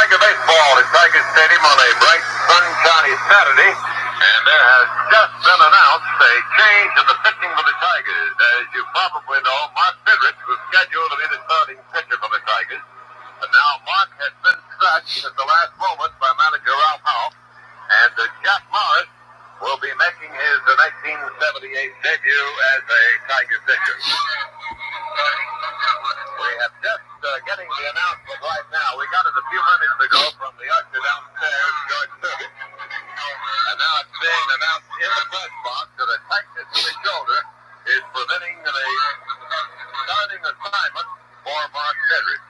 Tiger baseball at Tiger Stadium on a bright, sunshiny Saturday. And there has just been announced a change in the pitching for the Tigers. As you probably know, Mark Fidrich was scheduled to be the starting pitcher for the Tigers. And now Mark has been scratched at the last moment by manager Ralph Howe. And Jack Morris will be making his 1978 debut as a Tiger pitcher. We have just getting the announcement right now. We got it a few minutes ago from the usher downstairs, George Service. And now it's being announced in the press box that a tightness in the shoulder is preventing the starting assignment for Mark Fidrich.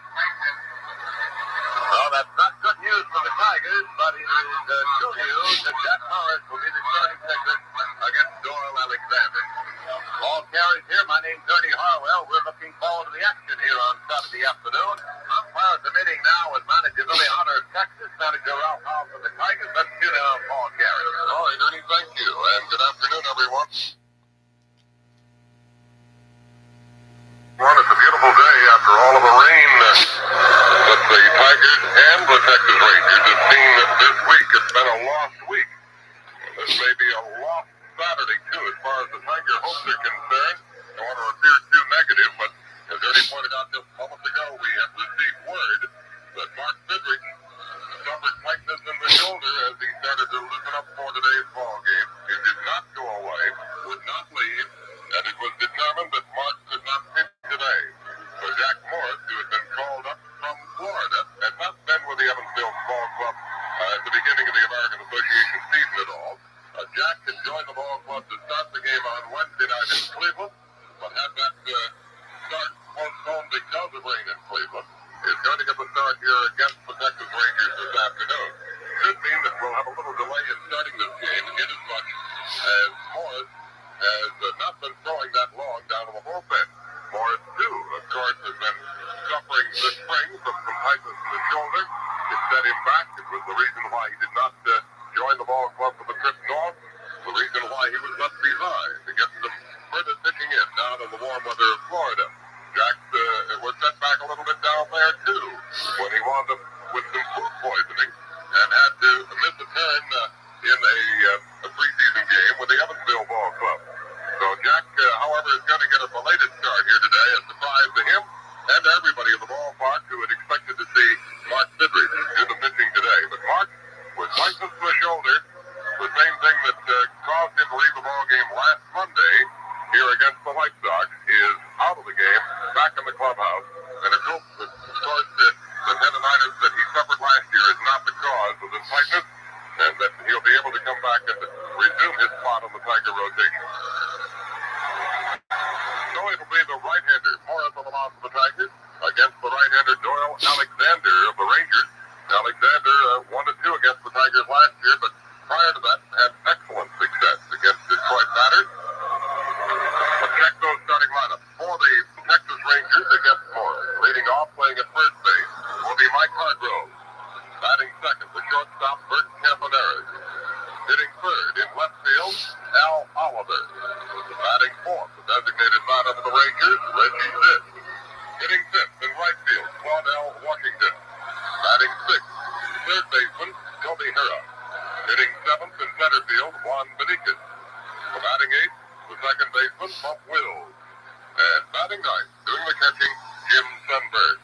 Well, that's not good news for the Tigers, but it is true news that Jack Morris will be the starting pitcher against Doyle Alexander. All carries here. My name's Ernie Harwell. We're looking forward to the action here on Saturday afternoon. I'm part of the meeting now with manager Billy Hunter of Texas, manager Ralph Howe for the Tigers. Let's tune in on Paul Carey. All right, Ernie, thank you, and good afternoon, everyone. Well, it's a beautiful day after all of the rain that the Tigers and the Texas Rangers have seen this week. It's been a lost week. This may be a lost Saturday, too, as far as the Tiger hopes are concerned. I don't want to appear too negative, but as Ernie pointed out just moments ago, we have received word that Mark Fidrich suffered tightness in the shoulder as he started to loosen up for today's ball game. It did not go away, would not leave, and it was determined that Mark could not pitch today. So Jack Morris, who had been called up from Florida, had not been with the Evansville Ball Club at the beginning of the American Association season at all. Jack had joined the ball club to start the game on Wednesday night in Cleveland, but had that start postponed because of rain in Cleveland. Is going to get the start here against the Texas Rangers this afternoon. Should mean that we'll have a little delay in starting this game, in as much as Morris has not been throwing that long down to the bullpen. Morris, too, of course, has been suffering this spring from some tightness in the shoulder. It set him back. It was the reason why he did not join the ball club for the trip north. The reason why he was left behind to get some further pitching in down in the warm weather of Florida. Jack was set back a little bit down there, too, when he wound up with some food poisoning and had to miss a turn in a preseason game with the Evansville Ball Club. So Jack, however, is going to get a belated start here today, a surprise to him and to everybody in the ballpark who had expected to see Mark Fidrich do the pitching today. But Mark, with tightness in the shoulder, the same thing that caused him to leave the ball game last Monday here against the White Sox, is out of the game, back in the clubhouse, and it hopes that, of course, the tendonitis that he suffered last year is not the cause of this tightness, and that he'll be able to come back and resume his spot on the Tiger rotation. So it'll be the right-hander, Morris on the mound for the Tigers, against the right-hander Doyle Alexander of the Rangers. Alexander 1-2 against the Tigers last year, but prior to that had excellent success against Detroit batters. But check those starting lineups. For the Texas Rangers against Morris, leading off playing at first base will be Mike Hargrove. Batting second, the shortstop Bert Campaneris. Hitting third in left field, Al Oliver. Batting fourth, the designated batter for the Rangers, Reggie Zitt. Hitting fifth in right field, Claudel Washington. Batting sixth, third baseman, Toby Hera. Hitting seventh in center field, Juan Benitez. Batting eighth, the second baseman, Bump Wills. And batting ninth, doing the catching, Jim Sunbird.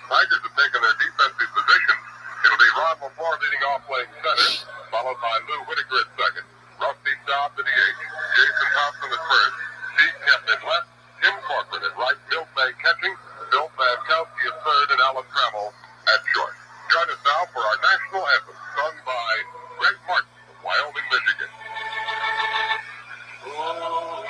Tigers have taken their defensive position. It'll be Ron LaFleur leading off playing center, followed by Lou Whitaker at second, Rusty Staub at DH, Jason Thompson at first, Steve Kemp at left, Tim Corcoran at right, Bill May catching, Bill Fankowski at third, and Alan Trammell at short. Join us now for our national anthem, sung by Greg Martin of Wyoming, Michigan. Oh,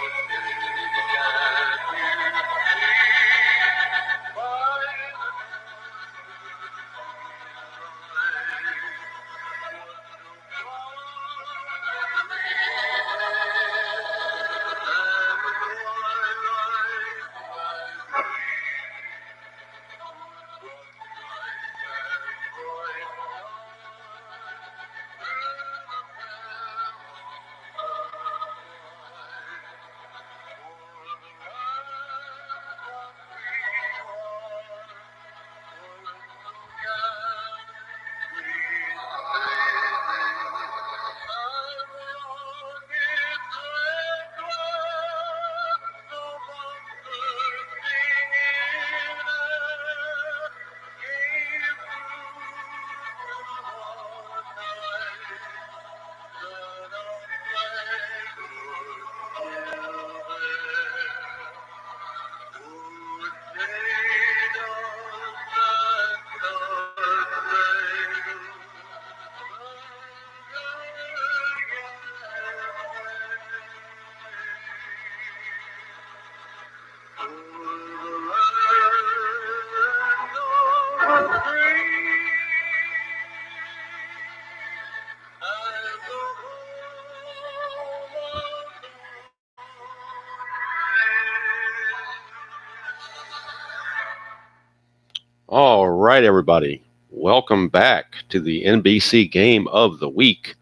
All right, everybody. Welcome back to the NBC game of the week.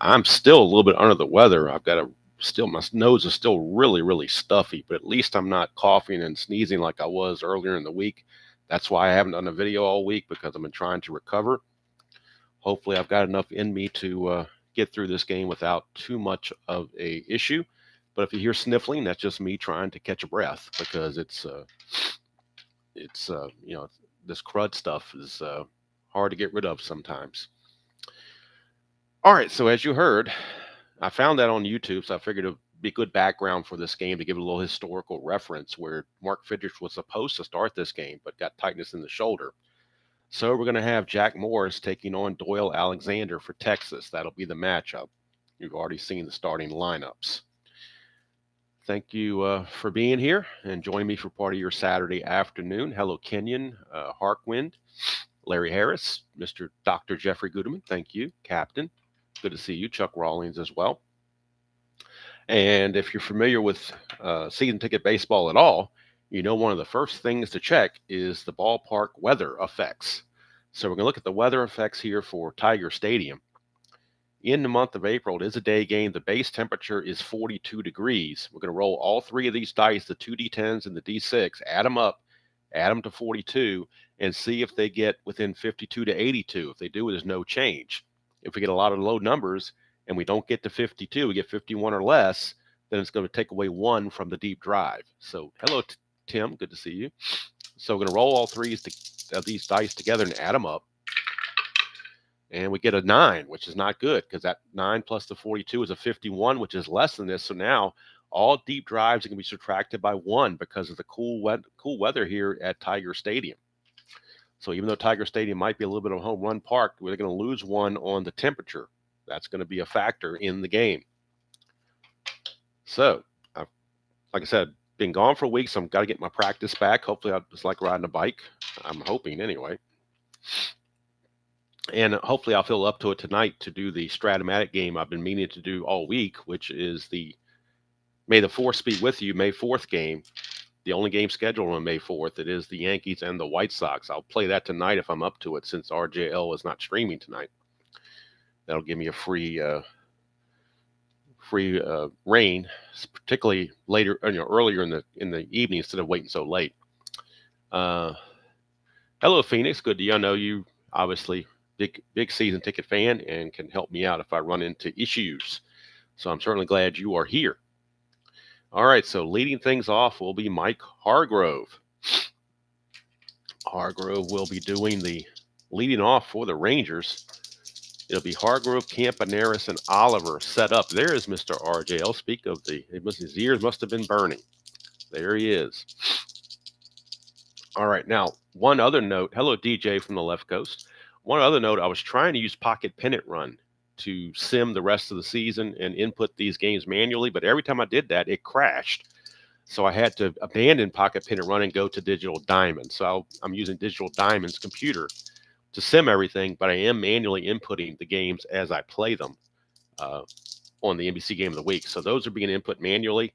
I'm still a little bit under the weather. My nose is still really, really stuffy, but at least I'm not coughing and sneezing like I was earlier in the week. That's why I haven't done a video all week, because I've been trying to recover. Hopefully, I've got enough in me to get through this game without too much of a issue. But if you hear sniffling, that's just me trying to catch a breath, because it's this crud stuff is hard to get rid of sometimes. All right, so as you heard, I found that on YouTube, so I figured it would be good background for this game to give a little historical reference, where Mark Fidrich was supposed to start this game but got tightness in the shoulder. So we're going to have Jack Morris taking on Doyle Alexander for Texas. That'll be the matchup. You've already seen the starting lineups. Thank you for being here and joining me for part of your Saturday afternoon. Hello, Kenyon, Harkwind, Larry Harris, Mr. Dr. Jeffrey Goodeman. Thank you, Captain. Good to see you. Chuck Rawlings as well. And if you're familiar with season ticket baseball at all, you know one of the first things to check is the ballpark weather effects. So we're going to look at the weather effects here for Tiger Stadium. In the month of April, it is a day game. The base temperature is 42 degrees. We're going to roll all three of these dice, the 2d10s and the d6, add them up, add them to 42, and see if they get within 52 to 82. If they do, there's no change. If we get a lot of low numbers and we don't get to 52, we get 51 or less, then it's going to take away one from the deep drive. So hello, Tim. Good to see you. So we're going to roll all three of these dice together and add them up. And we get a 9, which is not good, because that 9 plus the 42 is a 51, which is less than this. So now all deep drives are going to be subtracted by 1 because of the cool weather here at Tiger Stadium. So even though Tiger Stadium might be a little bit of a home run park, we're going to lose 1 on the temperature. That's going to be a factor in the game. So, like I said, been gone for a week, so I've got to get my practice back. Hopefully, it's like riding a bike. I'm hoping anyway. And hopefully I'll feel up to it tonight to do the Stratomatic game I've been meaning to do all week, which is the May the 4th be with you, May 4th game. The only game scheduled on May 4th. It is the Yankees and the White Sox. I'll play that tonight if I'm up to it, since RJL is not streaming tonight. That'll give me a free reign, particularly later, earlier in the evening instead of waiting so late. Hello, Phoenix. Good to you. I know you obviously big season ticket fan and can help me out if I run into issues. So I'm certainly glad you are here. All right, so leading things off will be Mike Hargrove. Hargrove will be doing the leading off for the Rangers. It'll be Hargrove, Campaneris, and Oliver set up. There is Mr. RJL. Speak of his ears must have been burning. There he is. All right, now, one other note. Hello, DJ from the left coast. One other note, I was trying to use Pocket Pennant Run to sim the rest of the season and input these games manually, but every time I did that, it crashed. So I had to abandon Pocket Pennant Run and go to Digital Diamond. So I'm using Digital Diamond's computer to sim everything, but I am manually inputting the games as I play them on the NBC Game of the Week. So those are being input manually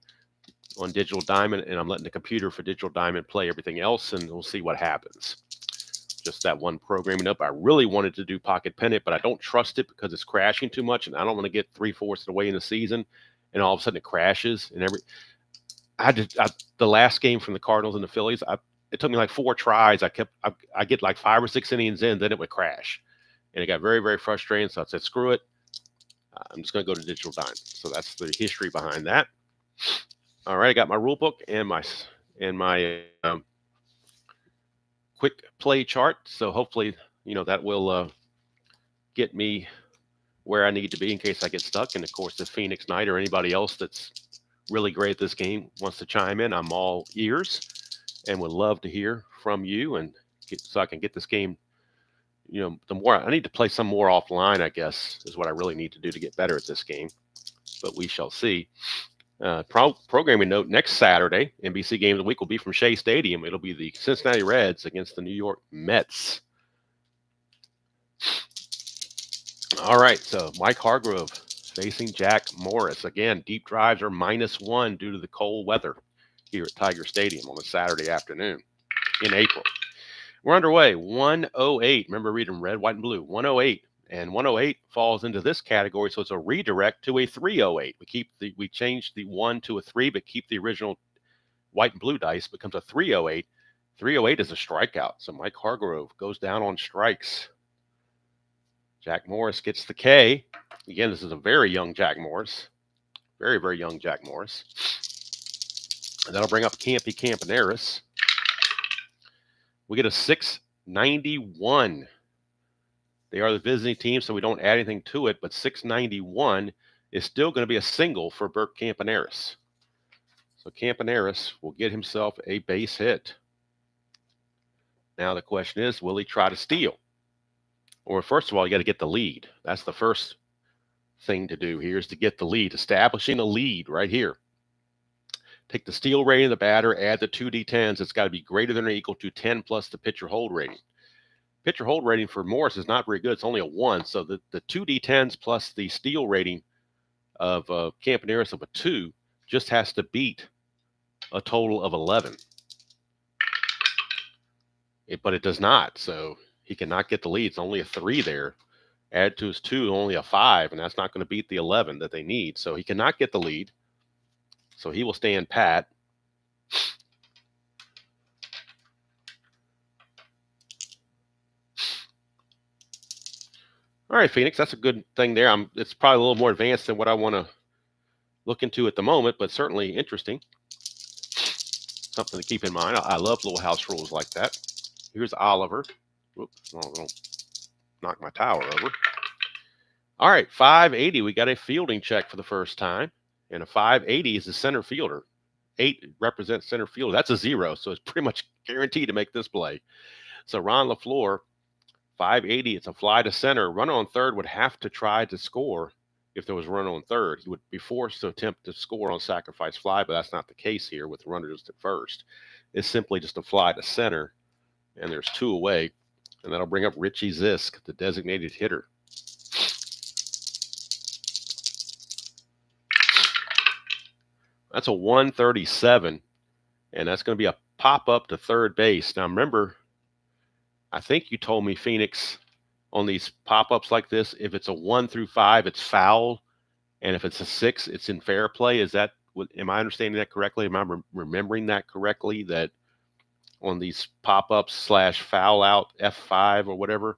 on Digital Diamond, and I'm letting the computer for Digital Diamond play everything else, and we'll see what happens. Just that one programming up. I really wanted to do Pocket Pennant, but I don't trust it because it's crashing too much, and I don't want to get 3/4 of the way in the season, and all of a sudden it crashes. And the last game from the Cardinals and the Phillies, it took me like 4 tries. I get like 5 or 6 innings in, then it would crash, and it got very, very frustrating. So I said, screw it. I'm just going to go to Digital Diamond. So that's the history behind that. All right, I got my rule book and my quick play chart. So hopefully, that will get me where I need to be in case I get stuck. And of course, if Phoenix Knight or anybody else that's really great at this game wants to chime in, I'm all ears and would love to hear from you, and so I can get this game. The more I need to play some more offline, I guess, is what I really need to do to get better at this game. But we shall see. Programming note, next Saturday, NBC Game of the Week will be from Shea Stadium. It'll be the Cincinnati Reds against the New York Mets. All right, so Mike Hargrove facing Jack Morris. Again, deep drives are -1 due to the cold weather here at Tiger Stadium on a Saturday afternoon in April. We're underway. 108. Remember reading red, white, and blue. 108. And 108 falls into this category, so it's a redirect to a 308. We change the 1 to a 3, but keep the original white and blue dice, becomes a 308. 308 is a strikeout. So Mike Hargrove goes down on strikes. Jack Morris gets the K. Again, this is a very young Jack Morris. Very, very young Jack Morris. And that'll bring up Campy Campaneris. We get a 691. They are the visiting team, so we don't add anything to it, but 691 is still going to be a single for Burke Campaneris. So Campaneris will get himself a base hit. Now the question is, will he try to steal? Or first of all, you got to get the lead. That's the first thing to do here, is to get the lead, establishing a lead right here. Take the steal rating of the batter, add the 2d10s. It's got to be greater than or equal to 10 plus the pitcher hold rating. Pitcher hold rating for Morris is not very good. It's only a 1. So the 2d10s plus the steal rating of Campaneris of a 2 just has to beat a total of 11. But it does not. So he cannot get the lead. It's only a 3 there. Add to his 2, only a 5, and that's not going to beat the 11 that they need. So he cannot get the lead. So he will stand pat. All right, Phoenix, that's a good thing there. It's probably a little more advanced than what I want to look into at the moment, but certainly interesting. Something to keep in mind. I love little house rules like that. Here's Oliver. Whoops, don't knock my tower over. All right, 580. We got a fielding check for the first time. And a 580 is a center fielder. 8 represents center fielder. That's a 0, so it's pretty much guaranteed to make this play. So Ron LaFleur, 580, it's a fly to center. Runner on third would have to try to score if there was a runner on third. He would be forced to attempt to score on sacrifice fly, but that's not the case here with runners at first. It's simply just a fly to center, and there's 2 away, and that'll bring up Richie Zisk, the designated hitter. That's a 137, and that's going to be a pop-up to third base. Now, remember, I think you told me, Phoenix, on these pop-ups like this, if it's a 1 through 5, it's foul, and if it's a 6, it's in fair play. Am I understanding that correctly? Am I remembering that correctly, that on these pop-ups / foul out F5 or whatever,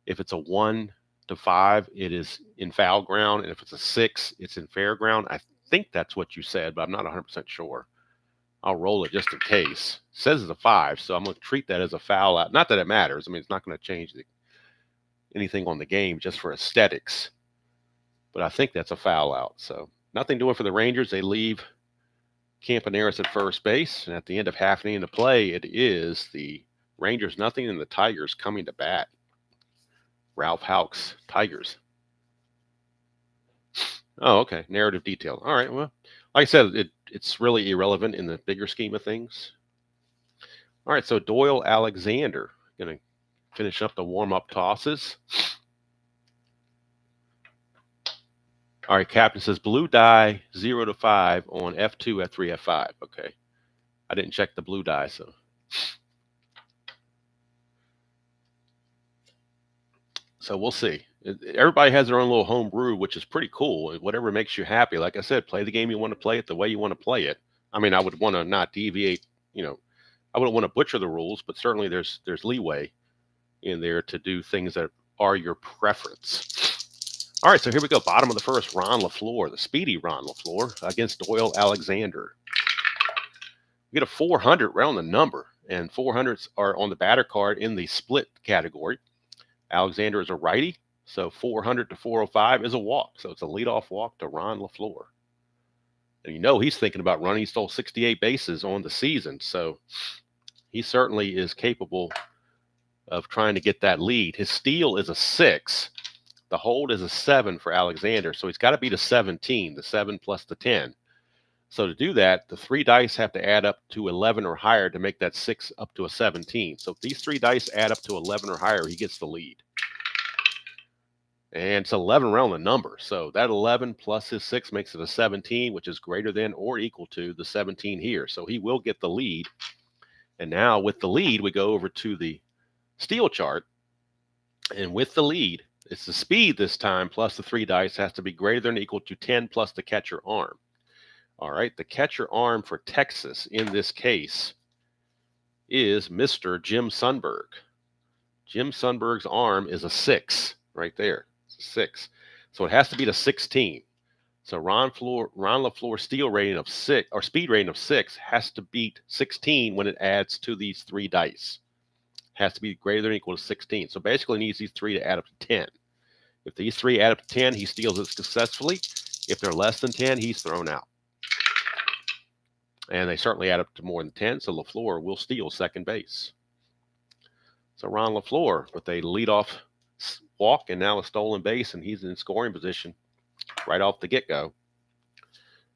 if it's a 1 to 5, it is in foul ground, and if it's a 6, it's in fair ground? I think that's what you said, but I'm not 100% sure. I'll roll it just in case. It says it's a 5, so I'm going to treat that as a foul out. Not that it matters. I mean, it's not going to change anything on the game, just for aesthetics. But I think that's a foul out. So nothing doing for the Rangers. They leave Campaneris at first base, and at the end of half an inning to play, it is the Rangers nothing and the Tigers coming to bat. Ralph Houck's Tigers. Oh, okay. Narrative detail. All right. Well, like I said, it's really irrelevant in the bigger scheme of things. All right. So Doyle Alexander going to finish up the warm-up tosses. All right. Captain says blue die 0 to 5 on F2, F3, F5. Okay. I didn't check the blue die, so. So we'll see. Everybody has their own little home brew, which is pretty cool. Whatever makes you happy. Like I said, play the game you want to play it the way you want to play it. I mean, I would want to not deviate, I wouldn't want to butcher the rules, but certainly there's leeway in there to do things that are your preference. All right, so here we go. Bottom of the first, Ron LaFleur, the speedy Ron LaFleur against Doyle Alexander. We get a 400 right on the number, and 400s are on the batter card in the split category. Alexander is a righty, so 400 to 405 is a walk. So it's a leadoff walk to Ron LaFleur. And he's thinking about running. He stole 68 bases on the season, so he certainly is capable of trying to get that lead. His steal is a 6. The hold is a 7 for Alexander, so he's got to beat a 17, the 7 plus the 10. So to do that, the 3 dice have to add up to 11 or higher to make that 6 up to a 17. So if these 3 dice add up to 11 or higher, he gets the lead. And it's 11 around the number. So that 11 plus his 6 makes it a 17, which is greater than or equal to the 17 here. So he will get the lead. And now with the lead, we go over to the steal chart. And with the lead, it's the speed this time plus the 3 dice has to be greater than or equal to 10 plus the catcher arm. All right, the catcher arm for Texas in this case is Mr. Jim Sundberg. Jim Sundberg's arm is a 6 right there. It's a 6. So it has to be to 16. So Ron LaFleur's steal rating of 6 or speed rating of 6 has to beat 16 when it adds to these 3 dice. Has to be greater than or equal to 16. So basically, it needs these 3 to add up to 10. If these 3 add up to 10, he steals it successfully. If they're less than 10, he's thrown out. And they certainly add up to more than 10, so LaFleur will steal second base. So Ron LaFleur with a leadoff walk and now a stolen base, and he's in scoring position right off the get-go.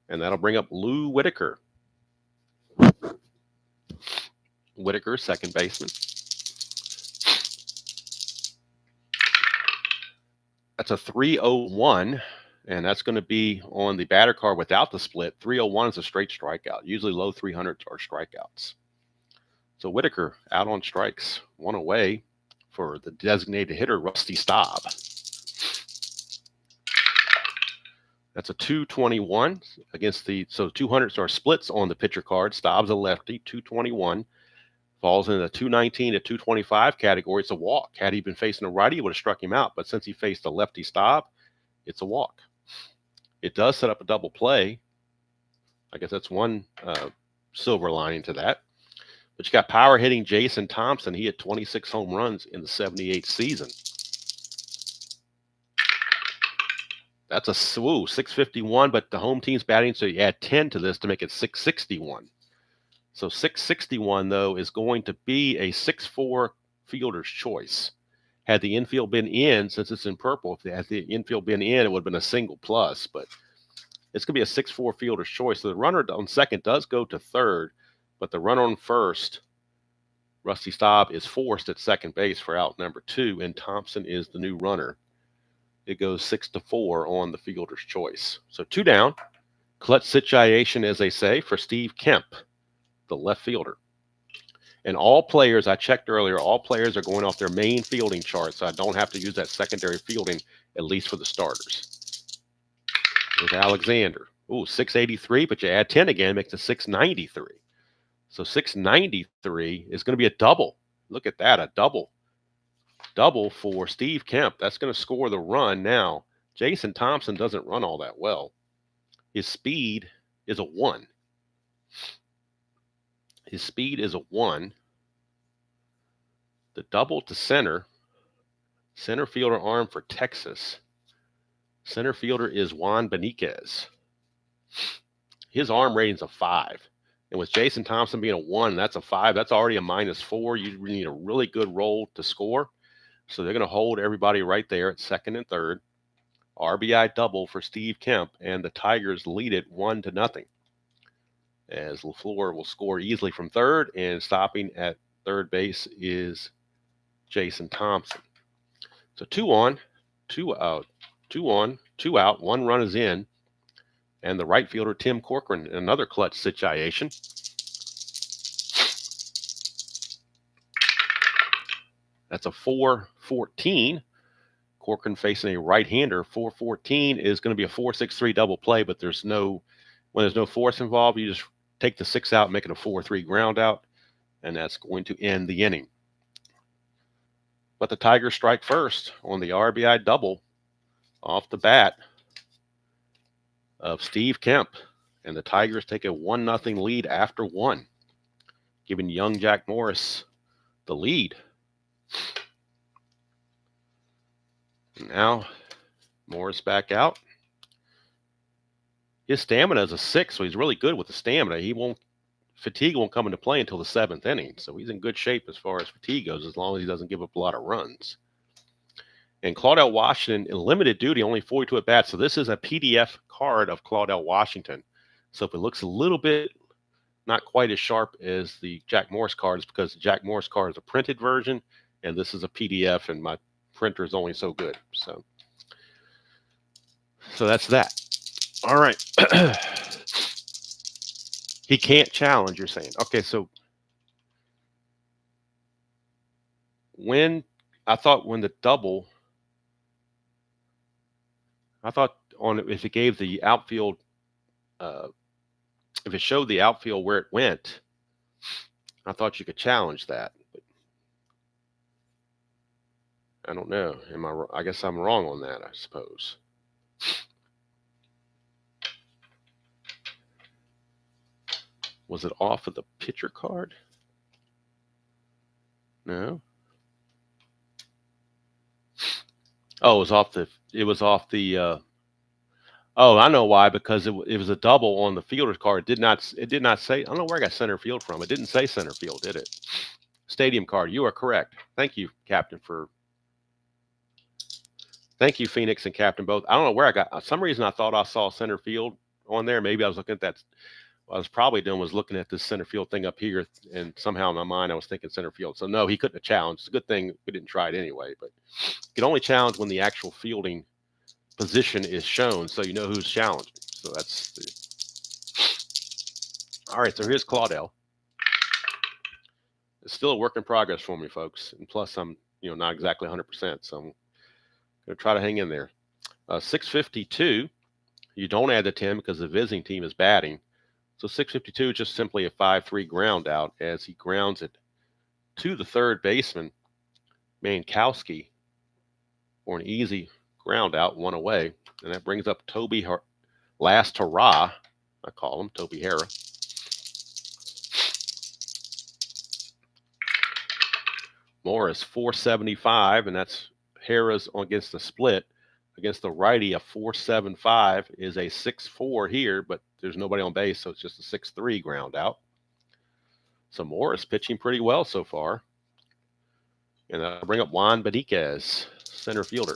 And that'll bring up Lou Whitaker. Whitaker, second baseman. That's a 301, and that's going to be on the batter card without the split. 301 is a straight strikeout. Usually low 300s are strikeouts. So Whitaker out on strikes, 1 away for the designated hitter, Rusty Staub. That's a 221 against so 200s are splits on the pitcher card. Staub's a lefty, 221. Falls in the 219 to 225 category. It's a walk. Had he been facing a righty, he would have struck him out. But since he faced a lefty Staub, it's a walk. It does set up a double play. I guess that's one silver lining to that. But you got power hitting Jason Thompson. He had 26 home runs in the 78 season. That's a 651, but the home team's batting, so you add 10 to this to make it 661. So 661, though, is going to be a 6-4 fielder's choice. Had the infield been in, since it's in purple, had the infield been in, it would have been a single plus. But it's going to be a 6-4 fielder's choice. So the runner on second does go to third, but the runner on first, Rusty Staub, is forced at second base for out number 2, and Thompson is the new runner. It goes 6-4 on the fielder's choice. So 2 down. Clutch situation, as they say, for Steve Kemp, the left fielder. And all players, I checked earlier, all players are going off their main fielding chart, so I don't have to use that secondary fielding, at least for the starters. There's Alexander. Ooh, 683, but you add 10 again, makes it 693. So 693 is going to be a double. Look at that, a double. Double for Steve Kemp. That's going to score the run. Now, Jason Thompson doesn't run all that well. His speed is a 1. His speed is a 1. The double to center fielder arm for Texas. Center fielder is Juan Beniquez. His arm rating's a 5. And with Jason Thompson being a 1, that's a 5. That's already a -4. You need a really good roll to score. So they're going to hold everybody right there at second and third. RBI double for Steve Kemp, and the Tigers lead it 1-0. As LaFleur will score easily from third, and stopping at third base is Jason Thompson. So 2 on, 2 out, 2 on, 2 out, 1 run is in, and the right fielder Tim Corcoran in another clutch situation. That's a 4-14. Corcoran facing a right-hander. 4-14 is going to be a 4-6-3 double play, but when there's no force involved, you just take the 6 out, make it a 4-3 ground out, and that's going to end the inning. But the Tigers strike first on the RBI double off the bat of Steve Kemp, and the Tigers take a 1-0 lead after 1, giving young Jack Morris the lead. Now, Morris back out. His stamina is a 6, so he's really good with the stamina. Fatigue won't come into play until the 7th inning, so he's in good shape as far as fatigue goes, as long as he doesn't give up a lot of runs. And Claudell Washington, in limited duty, only 42 at bats. So this is a PDF card of Claudell Washington. So if it looks a little bit not quite as sharp as the Jack Morris card, it's because the Jack Morris card is a printed version, and this is a PDF, and my printer is only so good. So that's that. All right. He can't challenge, you're saying. Okay, so when I thought when the double, I thought on if it gave the outfield, uh, if it showed the outfield where it went, I thought you could challenge that. But I don't know. I guess I'm wrong on that, I suppose. Was it off of the pitcher card? No. Oh, it was off the. It was off the. Oh, I know why. Because it was a double on the fielder's card. It did not. It did not say. I don't know where I got center field from. It didn't say center field, did it? Stadium card. You are correct. Thank you, Captain, for. Thank you, Phoenix and Captain both. I don't know where I got. Some reason I thought I saw center field on there. Maybe I was looking at that. What I was probably doing was looking at this center field thing up here, and somehow in my mind I was thinking center field. So no, he couldn't have challenged. It's a good thing we didn't try it anyway. But you can only challenge when the actual fielding position is shown, so you know who's challenging. So that's all right. So here's Claudel. It's still a work in progress for me, folks. And plus, I'm not exactly 100%, so I'm gonna try to hang in there. 652. You don't add the 10 because the visiting team is batting. So 652 is just simply a 5-3 ground out as he grounds it to the third baseman, Mankowski, for an easy ground out, one away. And that brings up Toby last hurrah. I call him Toby Hara. Morris 475, and that's Hara's against the split. Against the righty, a 475 is a 6-4 here, but there's nobody on base, so it's just a 6-3 ground out. So Morris pitching pretty well so far. And I'll bring up Juan Benitez, center fielder.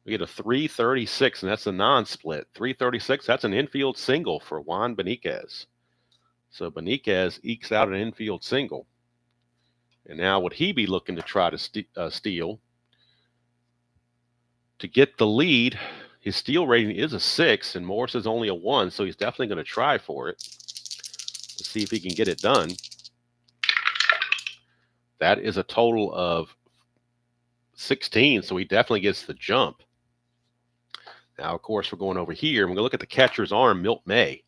We get a 336, and that's a non-split. 336, that's an infield single for Juan Benitez. So Benitez ekes out an infield single. And now would he be looking to try to steal? To get the lead, his steal rating is a 6, and Morris is only a 1, so he's definitely going to try for it to see if he can get it done. That is a total of 16, so he definitely gets the jump. Now, of course, we're going over here. We're going to look at the catcher's arm, Milt May.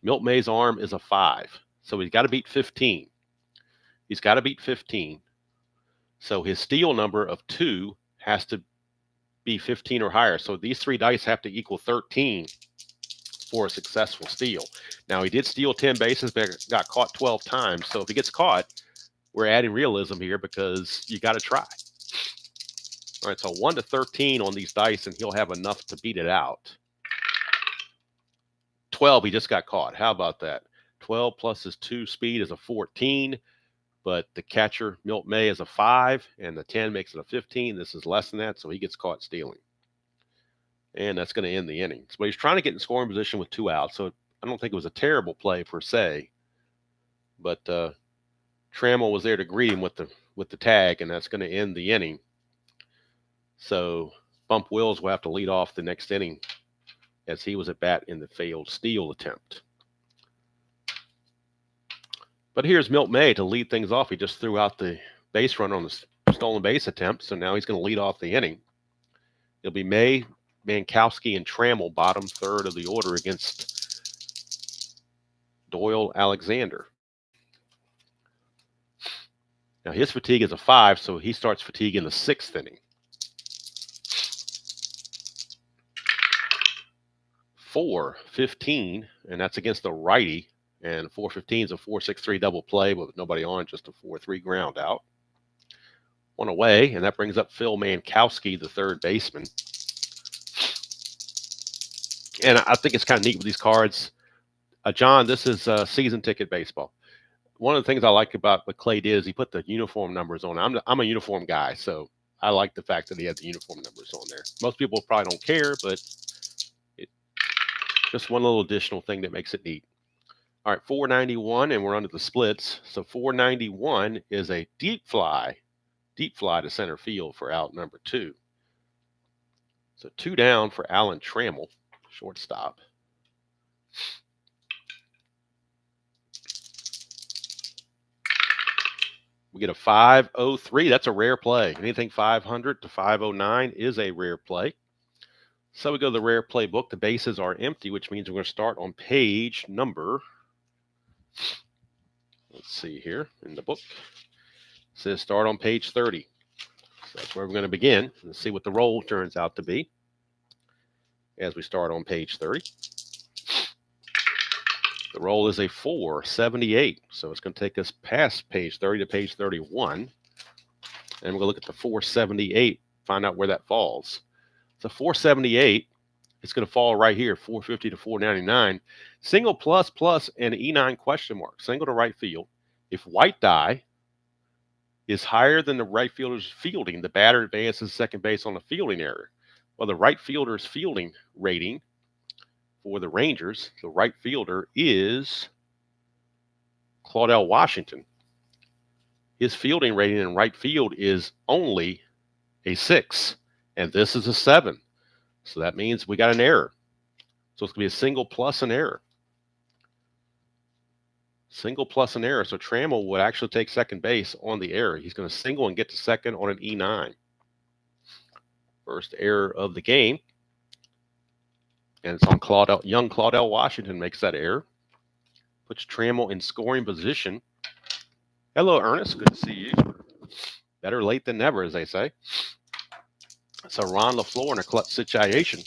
Milt May's arm is a 5, so he's got to beat 15. He's got to beat 15. So his steal number of 2 has to be 15 or higher. So these 3 dice have to equal 13 for a successful steal. Now, he did steal 10 bases, but got caught 12 times. So if he gets caught, we're adding realism here because you got to try. All right, so 1 to 13 on these dice, and he'll have enough to beat it out. 12, he just got caught. How about that? 12 plus his 2 speed is a 14, but the catcher, Milt May, is a 5, and the 10 makes it a 15. This is less than that, so he gets caught stealing. And that's going to end the inning. But he's trying to get in scoring position with 2 outs, so I don't think it was a terrible play per se. But Trammell was there to greet him with the tag, and that's going to end the inning. So Bump Wills will have to lead off the next inning as he was at bat in the failed steal attempt. But here's Milt May to lead things off. He just threw out the base runner on the stolen base attempt, so now he's going to lead off the inning. It'll be May, Mankowski, and Trammell, bottom third of the order against Doyle Alexander. Now his fatigue is a 5, so he starts fatigue in the 6th inning. 4-15, and that's against the righty. And 4-15 is a 4-6-3 double play with nobody on, just a 4-3 ground out. 1 away, and that brings up Phil Mankowski, the third baseman. And I think it's kind of neat with these cards. John, this is season ticket baseball. One of the things I like about what Clay did is he put the uniform numbers on. I'm a uniform guy, so I like the fact that he had the uniform numbers on there. Most people probably don't care, but just one little additional thing that makes it neat. All right, 491, and we're under the splits. So 491 is a deep fly to center field for out number 2. So 2 down for Alan Trammell, shortstop. We get a 503. That's a rare play. Anything 500 to 509 is a rare play. So we go to the rare play book. The bases are empty, which means we're going to start on page number. Let's see here in the book. It says start on page 30. So that's where we're going to begin and see what the roll turns out to be as we start on page 30. The roll is a 478. So it's going to take us past page 30 to page 31. And we're going to look at the 478, find out where that falls. So 478, it's going to fall right here, 450 to 499. Single plus plus and E9 question mark. Single to right field. If white die is higher than the right fielder's fielding, the batter advances second base on a fielding error. Well, the right fielder's fielding rating for the Rangers, the right fielder is Claudell Washington. His fielding rating in right field is only a 6, and this is a 7. So that means we got an error. So it's going to be a single plus an error. Single plus an error. So Trammell would actually take second base on the error. He's going to single and get to second on an E9. First error of the game. And it's on young Claudell Washington makes that error. Puts Trammell in scoring position. Hello, Ernest. Good to see you. Better late than never, as they say. So Ron LaFleur in a clutch situation.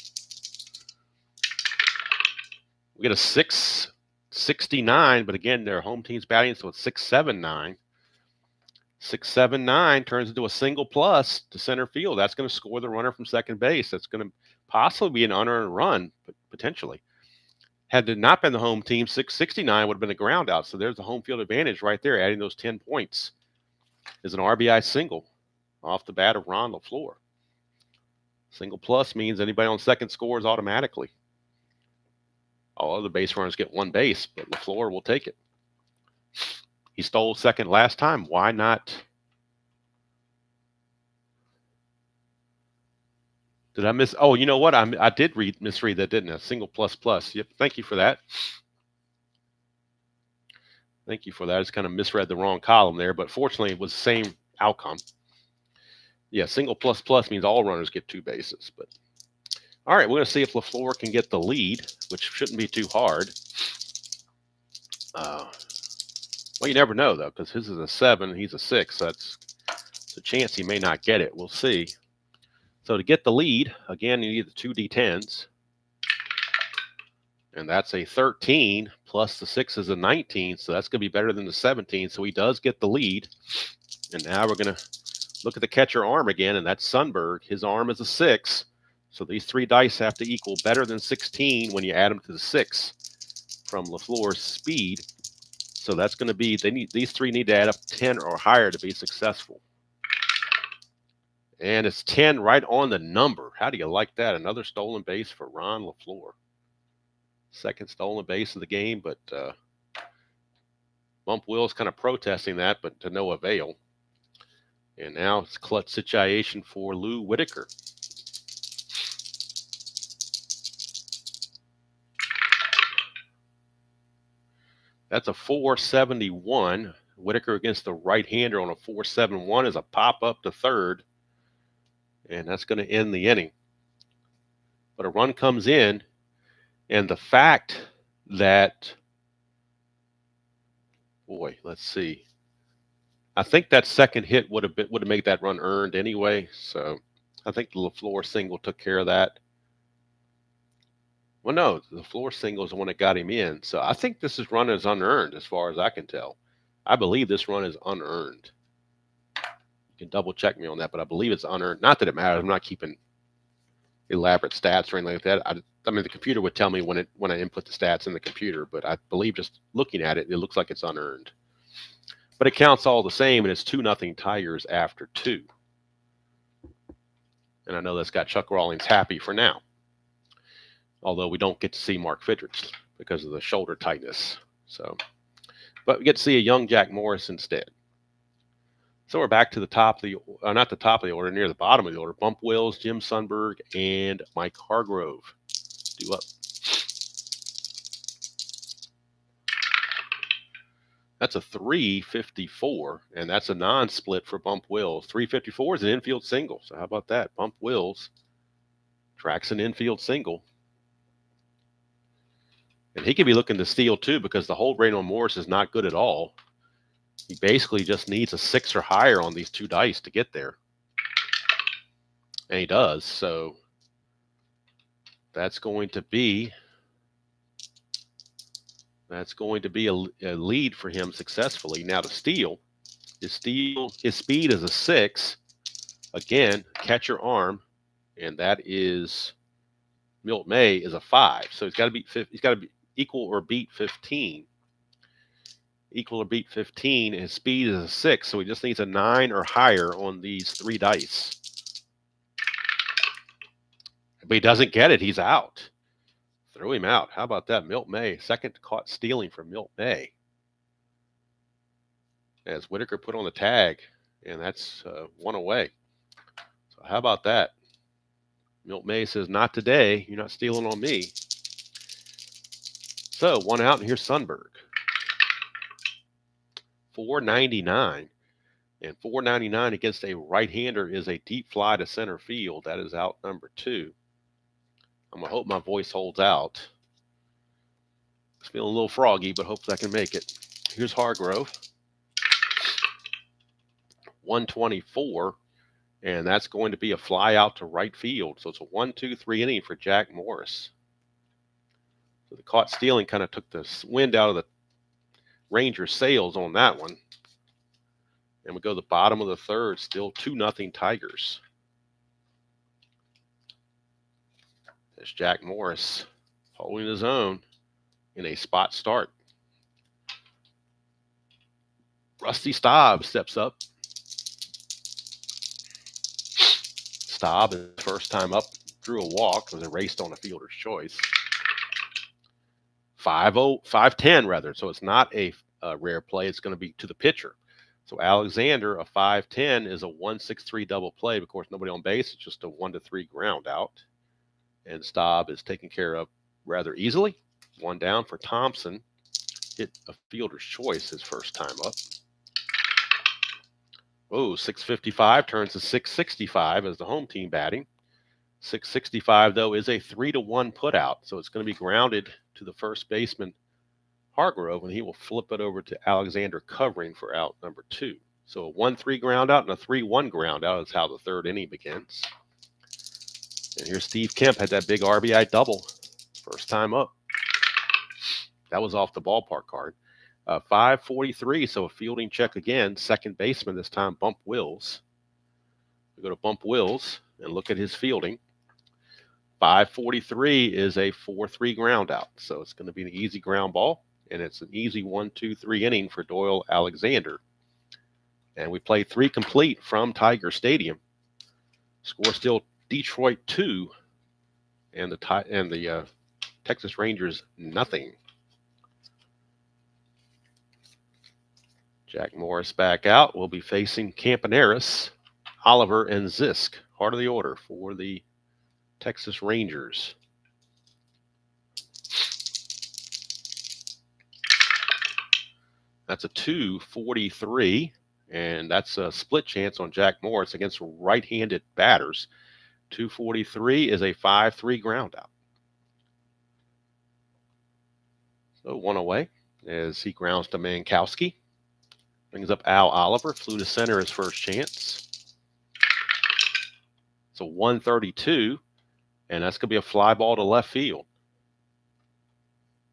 We get a 669, but again, their home team's batting, so it's 679. 679 turns into a single plus to center field. That's going to score the runner from second base. That's going to possibly be an unearned run, potentially. Had it not been the home team, 669 would have been a ground out. So there's the home field advantage right there, adding those 10 points. Is an RBI single off the bat of Ron LaFleur. Single plus means anybody on second scores automatically. All other base runners get one base, but LaFleur will take it. He stole second last time. Why not? Did I miss? Oh, you know what? I did misread that, didn't I? Single plus plus. Yep. Thank you for that. Thank you for that. I just kind of misread the wrong column there, but fortunately it was the same outcome. Yeah, single plus plus means all runners get two bases. But all right, we're going to see if LaFleur can get the lead, which shouldn't be too hard. Well, you never know, though, because his is a 7, he's a 6. So that's a chance he may not get it. We'll see. So to get the lead, again, you need the 2 D10s. And that's a 13, plus the 6 is a 19, so that's going to be better than the 17. So he does get the lead. And now we're going to look at the catcher arm again, and that's Sundberg. His arm is a 6. So these 3 dice have to equal better than 16 when you add them to the 6 from LaFleur's speed. So that's going to be, these 3 need to add up 10 or higher to be successful. And it's 10 right on the number. How do you like that? Another stolen base for Ron LaFleur. Second stolen base of the game, but Bump Will's kind of protesting that, but to no avail. And now it's clutch situation for Lou Whitaker. That's a 471. Whitaker against the right-hander on a 471 is a pop-up to third. And that's going to end the inning. But a run comes in, and the fact that, boy, let's see. I think that second hit would have made that run earned anyway. So I think the LaFleur single took care of that. Well, no, the LaFleur single is the one that got him in. So I think this run is unearned as far as I can tell. I believe this run is unearned. You can double check me on that, but I believe it's unearned. Not that it matters. I'm not keeping elaborate stats or anything like that. I mean, the computer would tell me when I input the stats in the computer, but I believe just looking at it, it looks like it's unearned. But it counts all the same, and it's 2-0 Tigers after 2. And I know that's got Chuck Rawlings happy for now. Although we don't get to see Mark Fidrich because of the shoulder tightness. So, but we get to see a young Jack Morris instead. So we're back to the top of the, not the top of the order, near the bottom of the order. Bump Wills, Jim Sundberg, and Mike Hargrove. Due up. That's a 354, and that's a non-split for Bump Wills. 354 is an infield single. So how about that? Bump Wills tracks an infield single. And he could be looking to steal too, because the hold rate on Morris is not good at all. He basically just needs a 6 or higher on these two dice to get there. And he does. So that's going to be a lead for him successfully. Now to steal, his speed is a 6. Again, catcher arm, and that is Milt May is a 5. So he's got to be equal or beat 15. Equal or beat 15. His speed is a 6, so he just needs a 9 or higher on these three dice. But he doesn't get it. He's out. Throw him out. How about that? Milt May, second caught stealing for Milt May. As Whitaker put on the tag, and that's one away. So how about that? Milt May says, not today. You're not stealing on me. So one out, and here's Sundberg. 499. And 499 against a right-hander is a deep fly to center field. That is out number 2. I'm going to hope my voice holds out. It's feeling a little froggy, but hopefully I can make it. Here's Hargrove. 124, and that's going to be a fly out to right field. So it's a 1-2-3 inning for Jack Morris. So the caught stealing kind of took the wind out of the Rangers' sails on that one. And we go to the bottom of the third, still 2-0 Tigers. There's Jack Morris holding his own in a spot start. Rusty Staub steps up. Staub, his first time up, drew a walk, was erased on a fielder's choice. 5-10 rather, so it's not a rare play. It's going to be to the pitcher. So Alexander, a 5-10, is a 1-6-3 double play. Of course, nobody on base. It's just a 1-3 ground out. And Staub is taken care of rather easily. One down for Thompson. Hit a fielder's choice his first time up. Oh, 655 turns to 665 as the home team batting. 665, though, is a 3-1 putout. So it's going to be grounded to the first baseman, Hargrove, and he will flip it over to Alexander covering for out number 2. So a 1-3 ground out and a 3-1 ground out is how the third inning begins. And here's Steve Kemp, had that big RBI double first time up. That was off the ballpark card. 543, so a fielding check again. Second baseman this time, Bump Wills. We go to Bump Wills and look at his fielding. 543 is a 4-3 ground out. So it's going to be an easy ground ball, and it's an easy 1-2-3 inning for Doyle Alexander. And we play 3 complete from Tiger Stadium. Score still Detroit 2 and the Texas Rangers nothing. Jack Morris back out. We'll be facing Campaneris, Oliver, and Zisk. Heart of the order for the Texas Rangers. That's a 243, and that's a split chance on Jack Morris against right-handed batters. 243 is a 5-3 ground out. So one away as he grounds to Mankowski. Brings up Al Oliver, flew to center his first chance. So 132, and that's going to be a fly ball to left field.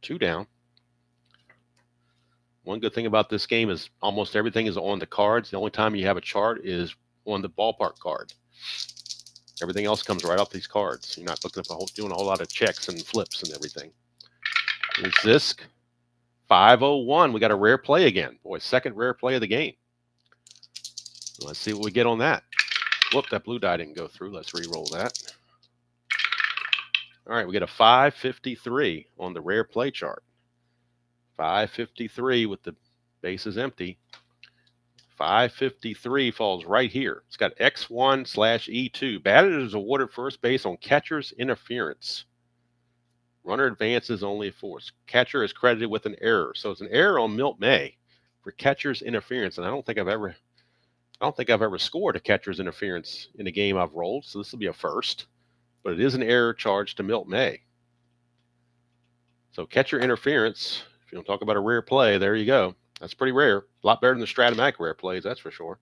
2 down. One good thing about this game is almost everything is on the cards. The only time you have a chart is on the ballpark card. Everything else comes right off these cards. You're not looking at doing a whole lot of checks and flips and everything. Here's Zisk. 501. We got a rare play again. Boy, second rare play of the game. Let's see what we get on that. Whoop, that blue die didn't go through. Let's re-roll that. All right, we get a 553 on the rare play chart. 553 with the bases empty. 553 falls right here. It's got X1/E2. Batter is awarded first base on catcher's interference. Runner advances only a force. Catcher is credited with an error. So it's an error on Milt May. for catcher's interference, and I don't think I've ever scored a catcher's interference in a game I've rolled, so this will be a first. But it is an error charge to Milt May. So catcher interference, if you want to talk about a rare play, there you go. That's pretty rare. A lot better than the Stratomatic rare plays, that's for sure.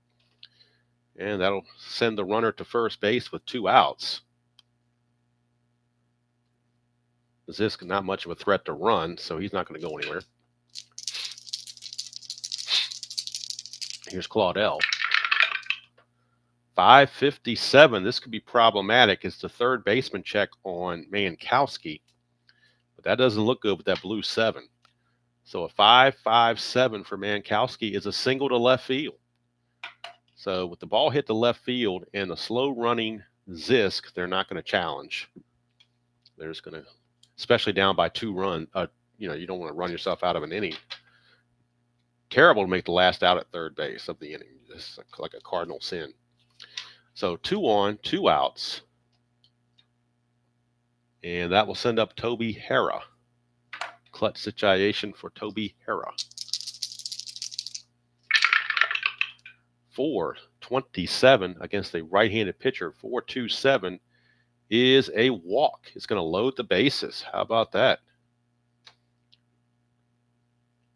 And that'll send the runner to first base with 2 outs. Zisk not much of a threat to run, so he's not going to go anywhere. Here's Claudel. 5:57. This could be problematic. It's the third baseman check on Mankowski, but that doesn't look good with that blue 7. So a 5.57 for Mankowski is a single to left field. So with the ball hit to left field and the slow running Zisk, they're not going to challenge. They're just going to, especially down by 2 runs. You don't want to run yourself out of an inning. Terrible to make the last out at third base of the inning. It's like a cardinal sin. So 2 on, 2 outs. And that will send up Toby Hara. Clutch situation for Toby Hara. 4.27 against a right-handed pitcher. 4.27 is a walk. It's going to load the bases. How about that?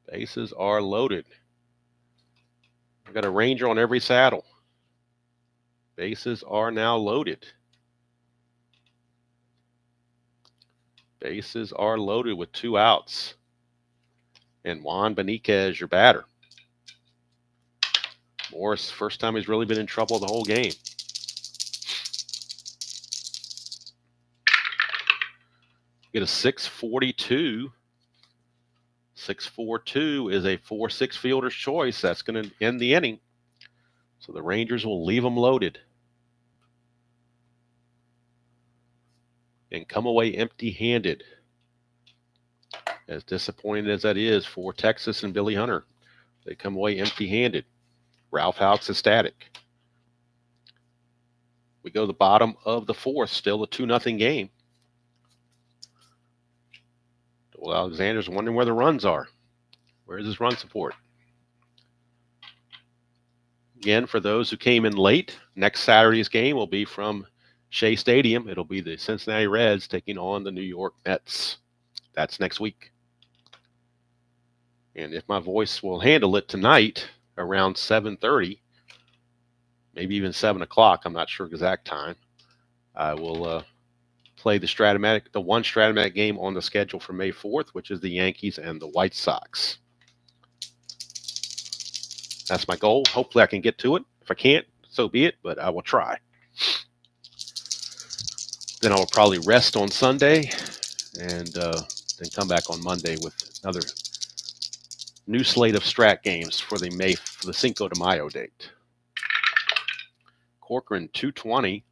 Bases are loaded. I've got a Ranger on every saddle. Bases are now loaded. Bases are loaded with 2 outs. And Juan Beniquez, your batter. Morris, first time he's really been in trouble the whole game. Get a 6.42. 6.42 is a 4-6 fielder's choice. That's going to end the inning. So the Rangers will leave them loaded and come away empty-handed. As disappointing as that is for Texas and Billy Hunter, they come away empty-handed. Ralph Houck's ecstatic. We go to the bottom of the 4th, still a 2-0 game. Well, Alexander's wondering where the runs are. Where's his run support? Again, for those who came in late, next Saturday's game will be from Shea Stadium. It'll be the Cincinnati Reds taking on the New York Mets. That's next week. And if my voice will handle it tonight around 7:30, maybe even 7 o'clock, I'm not sure exact time, I will play the one Stratomatic game on the schedule for May 4th, which is the Yankees and the White Sox. That's my goal. Hopefully I can get to it. If I can't, so be it, but I will try. Then I will probably rest on Sunday and then come back on Monday with another new slate of Strat games for the Cinco de Mayo date. Corcoran 220,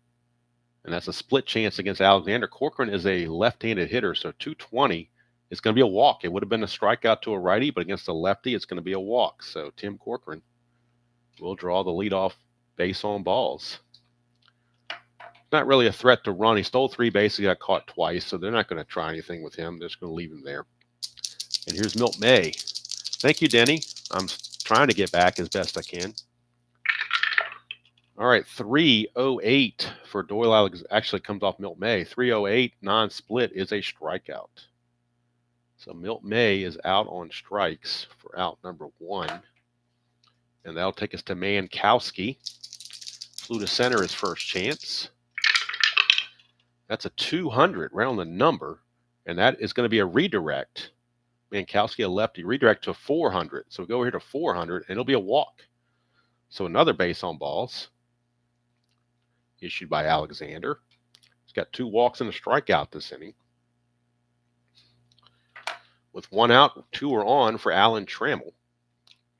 and that's a split chance against Alexander. Corcoran is a left-handed hitter, so 220 is going to be a walk. It would have been a strikeout to a righty, but against a lefty, it's going to be a walk. So Tim Corcoran will draw the leadoff base on balls. Not really a threat to run. He stole 3 bases. He got caught twice, so they're not going to try anything with him. They're just going to leave him there. And here's Milt May. Thank you, Denny. I'm trying to get back as best I can. All right, 3.08 for Doyle. Actually comes off Milt May. 3.08 non-split is a strikeout. So Milt May is out on strikes for out number 1. And that'll take us to Mankowski. Flew to center his first chance. That's a 200, round the number. And that is going to be a redirect. Mankowski, a lefty, redirect to 400. So we go here to 400, and it'll be a walk. So another base on balls issued by Alexander. He's got 2 walks and a strikeout this inning. With 1 out, 2 are on for Alan Trammell.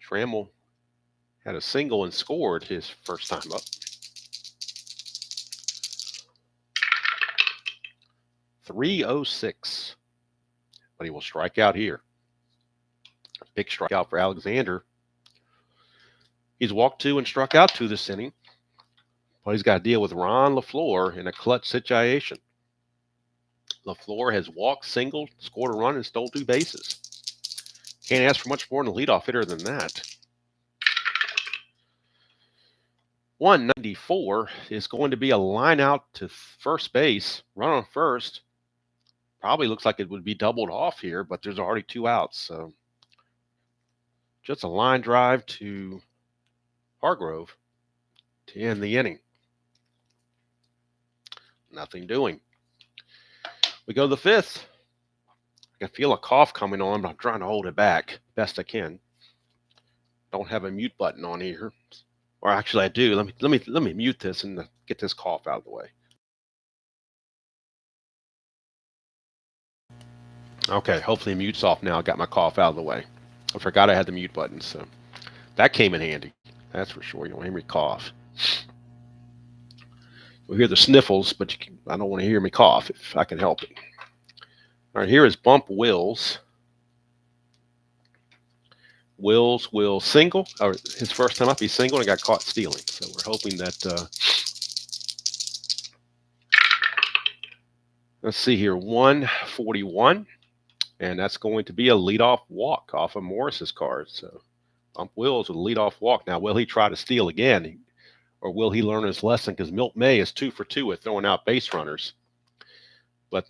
Trammell had a single and scored his first time up. 3.06. But he will strike out here. Big strikeout for Alexander. He's walked 2 and struck out 2 this inning. But he's got to deal with Ron LaFleur in a clutch situation. LaFleur has walked, singled, scored a run, and stole 2 bases. Can't ask for much more than a leadoff hitter than that. 194 is going to be a line out to first base, run on first. Probably looks like it would be doubled off here, but there's already 2 outs. So just a line drive to Hargrove to end the inning. Nothing doing. We go to the 5th. I can feel a cough coming on, but I'm trying to hold it back best I can. Don't have a mute button on here. Or actually I do. Let me mute this and get this cough out of the way. Okay, hopefully the mute's off now. I got my cough out of the way. I forgot I had the mute button, so that came in handy. That's for sure. You don't hear me cough. You'll hear the sniffles, but I don't want to hear me cough if I can help it. All right, here is Bump Wills. Wills will single, or his first time up, he's single and got caught stealing. So we're hoping that, let's see here, 141. And that's going to be a leadoff walk off of Morris's card. So Bump Wills with a leadoff walk. Now, will he try to steal again? Or will he learn his lesson? Because Milt May is 2 for 2 with throwing out base runners. But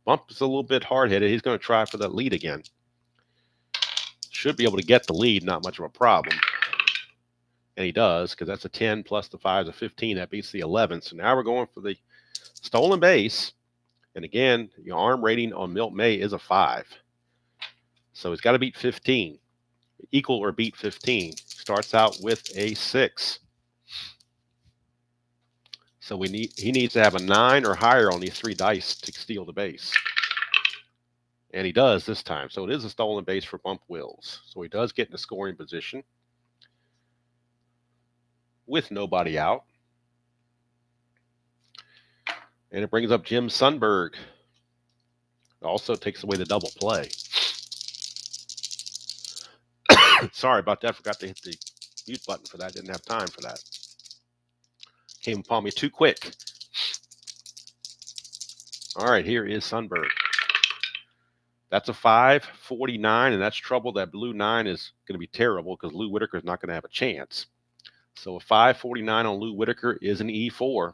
Bump is a little bit hard-headed. He's going to try for that lead again. Should be able to get the lead, not much of a problem. And he does, because that's a 10 plus the 5 is a 15. That beats the 11. So now we're going for the stolen base. And again, your arm rating on Milt May is a 5. So he's got to beat 15. Equal or beat 15. Starts out with a 6. So he needs to have a 9 or higher on these 3 dice to steal the base. And he does this time. So it is a stolen base for Bump Wills. So he does get in a scoring position with nobody out. And it brings up Jim Sundberg. It also takes away the double play. Sorry about that. Forgot to hit the mute button for that. Didn't have time for that. Came upon me too quick. All right, here is Sundberg. That's a 549, and that's trouble. That blue 9 is going to be terrible because Lou Whitaker is not going to have a chance. So a 549 on Lou Whitaker is an E4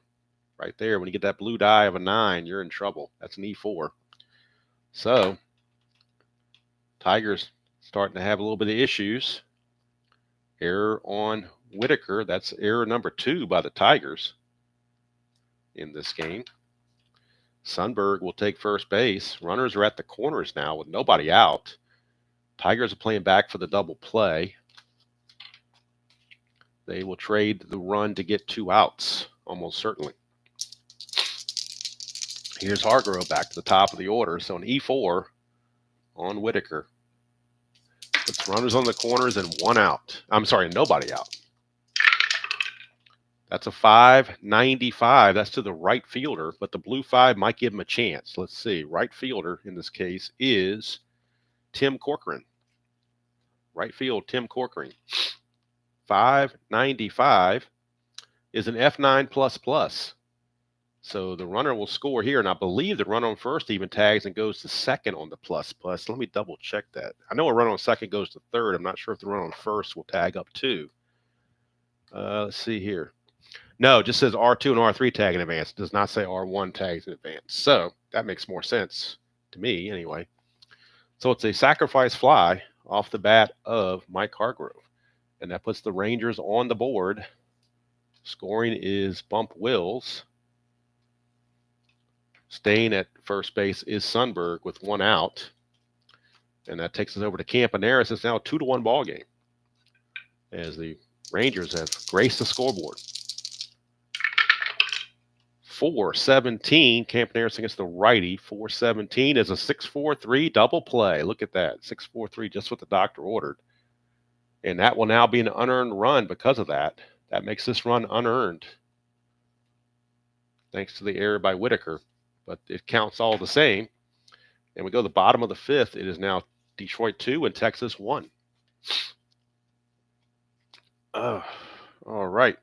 right there. When you get that blue die of a 9, you're in trouble. That's an E4. So Tigers starting to have a little bit of issues. Error on Whitaker. That's error number 2 by the Tigers in this game. Sundberg will take first base. Runners are at the corners now with nobody out. Tigers are playing back for the double play. They will trade the run to get 2 outs, almost certainly. Here's Hargrove back to the top of the order. So an E4 on Whitaker. Puts runners on the corners and 1 out. I'm sorry, nobody out. That's a 595. That's to the right fielder, but the blue 5 might give him a chance. Let's see. Right fielder in this case is Tim Corcoran. Right field, Tim Corcoran. 595 is an F9++. So the runner will score here, and I believe the run on first even tags and goes to second on the plus. Let me double check that. I know a run on second goes to third. I'm not sure if the run on first will tag up too. Let's see here. No, it just says R2 and R3 tag in advance. It does not say R1 tags in advance. So that makes more sense to me anyway. So it's a sacrifice fly off the bat of Mike Hargrove. And that puts the Rangers on the board. Scoring is Bump Wills. Staying at first base is Sundberg with 1 out. And that takes us over to Campaneris. It's now a 2-1 ball game as the Rangers have graced the scoreboard. 4-17. Campaneris against the righty. 4-17 is a 6-4-3 double play. Look at that. 6-4-3, just what the doctor ordered. And that will now be an unearned run because of that. That makes this run unearned. Thanks to the error by Whitaker. But it counts all the same. And we go to the bottom of the 5th. It is now Detroit 2 and Texas 1. All right.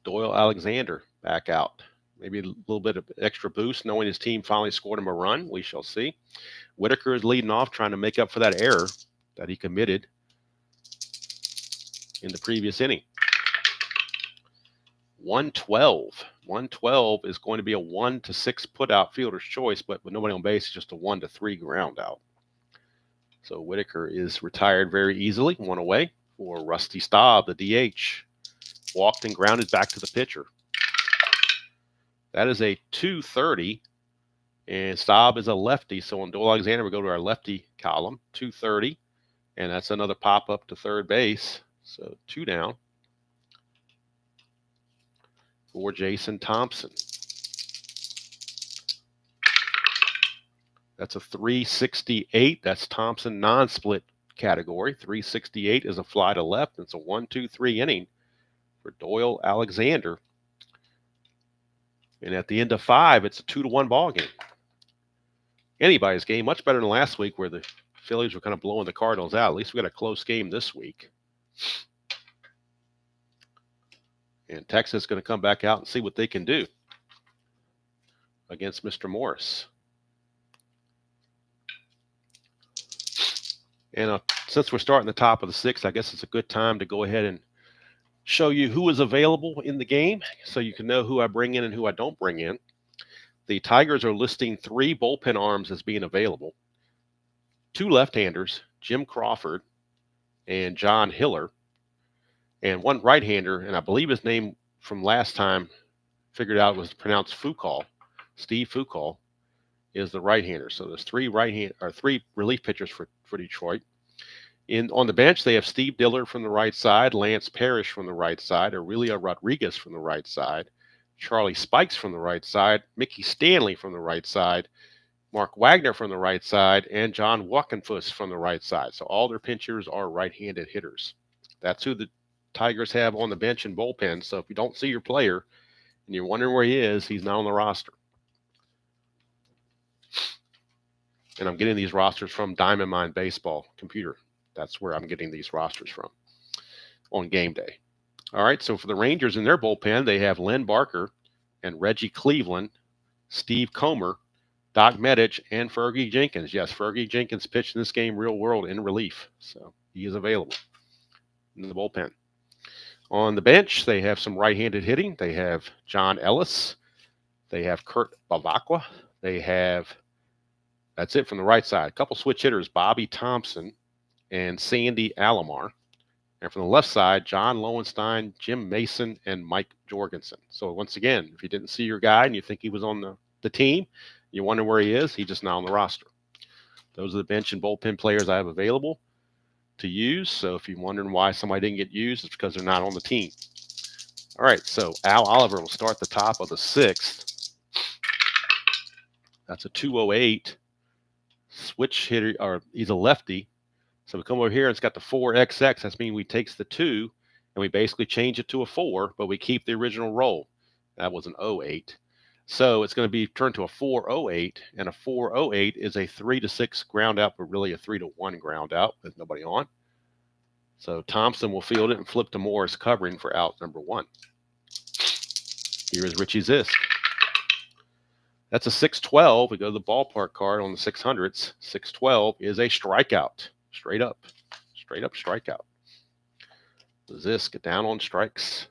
Doyle Alexander back out. Maybe a little bit of extra boost knowing his team finally scored him a run. We shall see. Whitaker is leading off, trying to make up for that error. that he committed in the previous inning. 112. 112 is going to be a 1-6 put out fielder's choice, but with nobody on base, it's just a 1-3 ground out. So Whitaker is retired very easily, one away for Rusty Staub, the DH. Walked and grounded back to the pitcher. That is a 230, and Staub is a lefty. So on Doyle Alexander, we go to our lefty column, 230, and that's another pop up to third base. So 2 down for Jason Thompson. That's a 368. That's Thompson non-split category. 368 is a fly to left. It's a 1-2-3 inning for Doyle Alexander. And at the end of 5, it's a 2-1 ball game. Anybody's game, much better than last week where the Phillies were kind of blowing the Cardinals out. At least we got a close game this week. And Texas is going to come back out and see what they can do against Mr. Morris. And since we're starting the top of the 6th, I guess it's a good time to go ahead and show you who is available in the game so you can know who I bring in and who I don't bring in. The Tigers are listing 3 bullpen arms as being available. 2 left-handers, Jim Crawford and John Hiller, and 1 right-hander, and I believe his name from last time figured out was pronounced Foucault. Steve Foucault is the right-hander. So there's 3 relief pitchers for Detroit. On the bench, they have Steve Dillard from the right side, Lance Parrish from the right side, Aurelio Rodriguez from the right side, Charlie Spikes from the right side, Mickey Stanley from the right side, Mark Wagner from the right side, and John Wackenfuss from the right side. So all their pitchers are right-handed hitters. That's who the Tigers have on the bench and bullpen. So if you don't see your player and you're wondering where he is, he's not on the roster. And I'm getting these rosters from Diamond Mine Baseball computer. That's where I'm getting these rosters from on game day. All right, so for the Rangers in their bullpen, they have Len Barker and Reggie Cleveland, Steve Comer, Doc Medich, and Fergie Jenkins. Yes, Fergie Jenkins pitched in this game real world in relief, so he is available in the bullpen. On the bench, they have some right-handed hitting. They have John Ellis. They have Kurt Bavacqua. They have, that's it from the right side. A couple switch hitters, Bobby Thompson and Sandy Alomar. And from the left side, John Lowenstein, Jim Mason, and Mike Jorgensen. So once again, if you didn't see your guy and you think he was on the team, you wonder where he is, he's just not on the roster. Those are the bench and bullpen players I have available to use. So if you're wondering why somebody didn't get used, it's because they're not on the team. All right, so Al Oliver will start the top of the 6th. That's a 208 switch hitter, or he's a lefty. So we come over here and it's got the 4XX. That's meaning we takes the 2 and we basically change it to a 4, but we keep the original roll. That was an 08. So it's going to be turned to a 408, and a 408 is a 3-6 ground out, but really a 3-1 ground out with nobody on. So Thompson will field it and flip to Morris covering for out number 1. Here is Richie Zisk. That's a 612. We go to the ballpark card on the 600s. 612 is a strikeout. Straight up strikeout. Zisk down on strikes.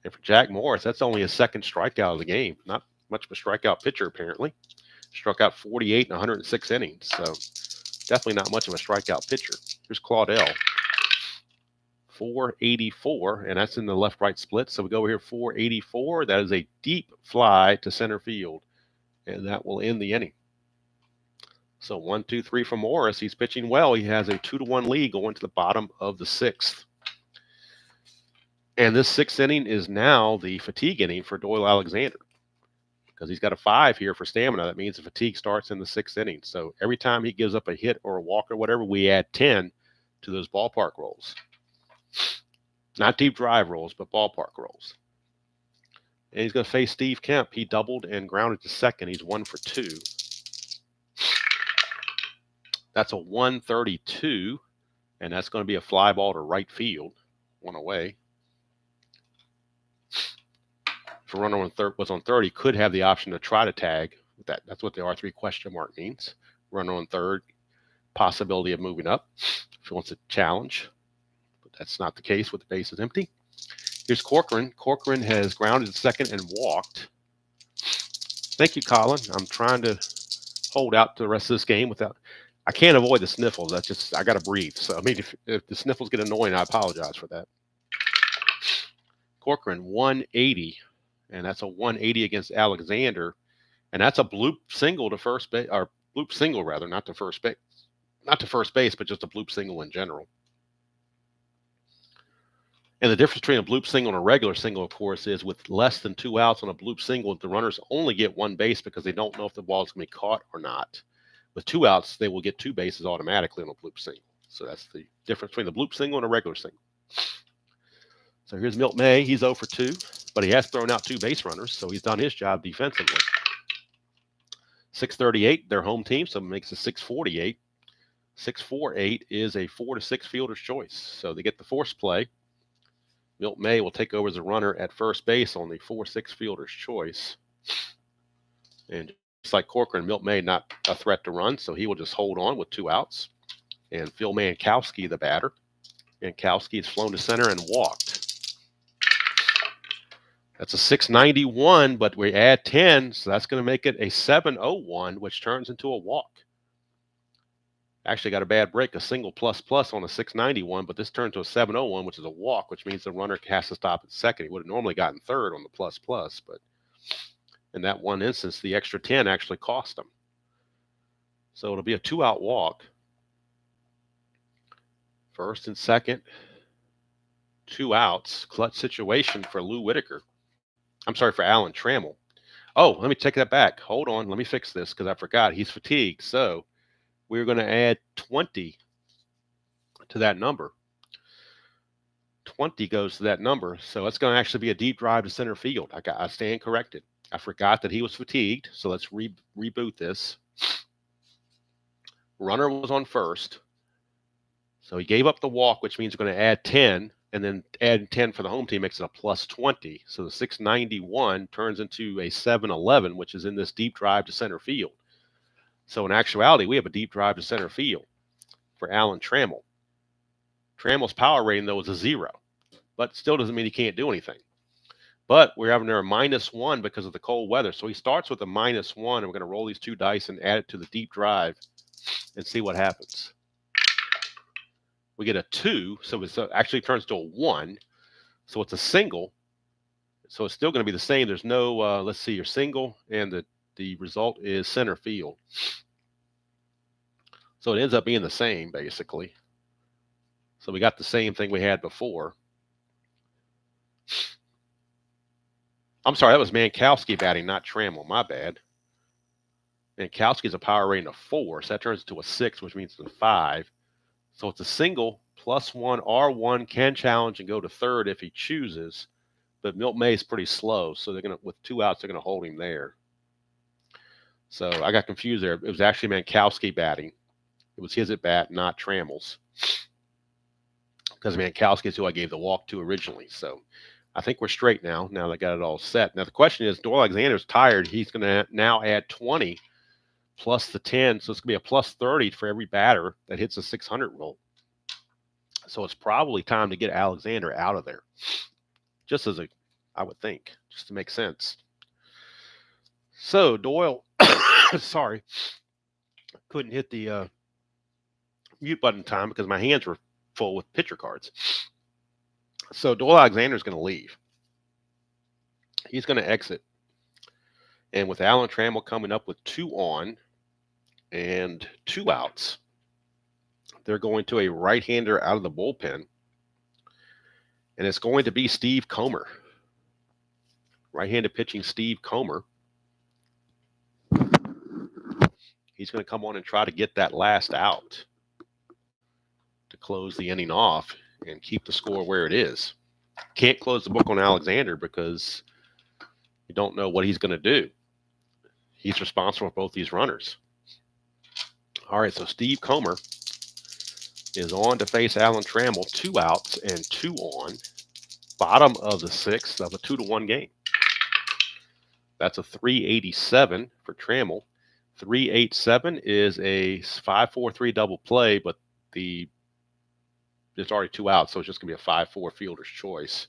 And for Jack Morris, that's only his 2nd strikeout of the game. Not much of a strikeout pitcher, apparently. Struck out 48 in 106 innings. So definitely not much of a strikeout pitcher. Here's Claudel. 484, and that's in the left-right split. So we go over here, 484. That is a deep fly to center field, and that will end the inning. So 1-2-3 for Morris. He's pitching well. He has a 2-1 lead going to the bottom of the 6th. And this 6th inning is now the fatigue inning for Doyle Alexander because he's got a 5 here for stamina. That means the fatigue starts in the 6th inning. So every time he gives up a hit or a walk or whatever, we add 10 to those ballpark rolls. Not deep drive rolls, but ballpark rolls. And he's going to face Steve Kemp. He doubled and grounded to second. He's 1 for 2. That's a 132, and that's going to be a fly ball to right field, 1 away. If a runner was on third, he could have the option to try to tag. That's what the R3 question mark means. Runner on third possibility of moving up if he wants a challenge. But that's not the case with the bases empty. Here's Corcoran. Corcoran has grounded to second and walked. Thank you, Colin. I'm trying to hold out to the rest of this game without. I can't avoid the sniffles. That's just, I got to breathe. So, I mean, if the sniffles get annoying, I apologize for that. Corcoran, 180. And that's a 180 against Alexander. And that's a bloop single to first base, or bloop single rather, not to first base. Not to first base, but just a bloop single in general. And the difference between a bloop single and a regular single, of course, is with less than 2 outs on a bloop single, the runners only get 1 base because they don't know if the ball is going to be caught or not. With 2 outs, they will get 2 bases automatically on a bloop single. So that's the difference between the bloop single and a regular single. So here's Milt May. He's 0 for 2, but he has thrown out 2 base runners, so he's done his job defensively. 638, their home team, so it makes it 648. 648 is a 4 to 6 fielder's choice. So they get the force play. Milt May will take over as a runner at first base on the 4-6 fielder's choice. And just like Corcoran, Milt May not a threat to run, so he will just hold on with 2 outs. And Phil Mankowski, the batter. Mankowski has flown to center and walked. That's a 691, but we add 10, so that's going to make it a 701, which turns into a walk. Actually got a bad break, a single plus on a 691, but this turned to a 701, which is a walk, which means the runner has to stop at second. He would have normally gotten third on the plus, but in that one instance, the extra 10 actually cost him. So it'll be a 2-out walk. First and second, 2 outs. Clutch situation for Lou Whitaker. I'm sorry, for Alan Trammell. Oh, let me take that back. Hold on. Let me fix this because I forgot. He's fatigued. So we're going to add 20 to that number. 20 goes to that number. So it's going to actually be a deep drive to center field. I stand corrected. I forgot that he was fatigued. So let's reboot this. Runner was on first. So he gave up the walk, which means we're going to add 10. And then add 10 for the home team makes it a plus 20. So the 691 turns into a 711, which is in this deep drive to center field. So in actuality, we have a deep drive to center field for Alan Trammell. Trammell's power rating, though, is a 0, but still doesn't mean he can't do anything. But we're having there a -1 because of the cold weather. So he starts with a -1, and we're going to roll these 2 dice and add it to the deep drive and see what happens. We get a 2, so it actually turns to a 1. So it's a single. So it's still going to be the same. There's no, let's see, your single, and the result is center field. So it ends up being the same, basically. So we got the same thing we had before. I'm sorry, that was Mankowski batting, not Trammell. My bad. Mankowski's a power rating of 4, so that turns into a 6, which means it's a 5. So it's a single, +1, R1, can challenge and go to third if he chooses. But Milt May is pretty slow, so they're going to, with 2 outs, they're going to hold him there. So I got confused there. It was actually Mankowski batting. It was his at bat, not Trammell's. Because Mankowski is who I gave the walk to originally. So I think we're straight now. Now they got it all set. Now the question is, Doyle Alexander's tired. He's going to now add 20 plus the 10. So it's going to be a plus 30 for every batter that hits a 600 roll. So it's probably time to get Alexander out of there. Just as I would think, just to make sense. So Doyle, sorry, couldn't hit the mute button in time because my hands were full with pitcher cards. So Doyle Alexander is going to leave. He's going to exit. And with Alan Trammell coming up with 2 on and 2 outs, they're going to a right-hander out of the bullpen. And it's going to be Steve Comer. Right-handed pitching Steve Comer. He's going to come on and try to get that last out to close the inning off and keep the score where it is. Can't close the book on Alexander because you don't know what he's going to do. He's responsible for both these runners. All right, so Steve Comer is on to face Alan Trammell. 2 outs and 2 on. Bottom of the 6th of a 2-1 game. That's a 387 for Trammell. 3-8-7 is a 5-4-3 double play, but there's already 2 outs, so it's just going to be a 5-4 fielder's choice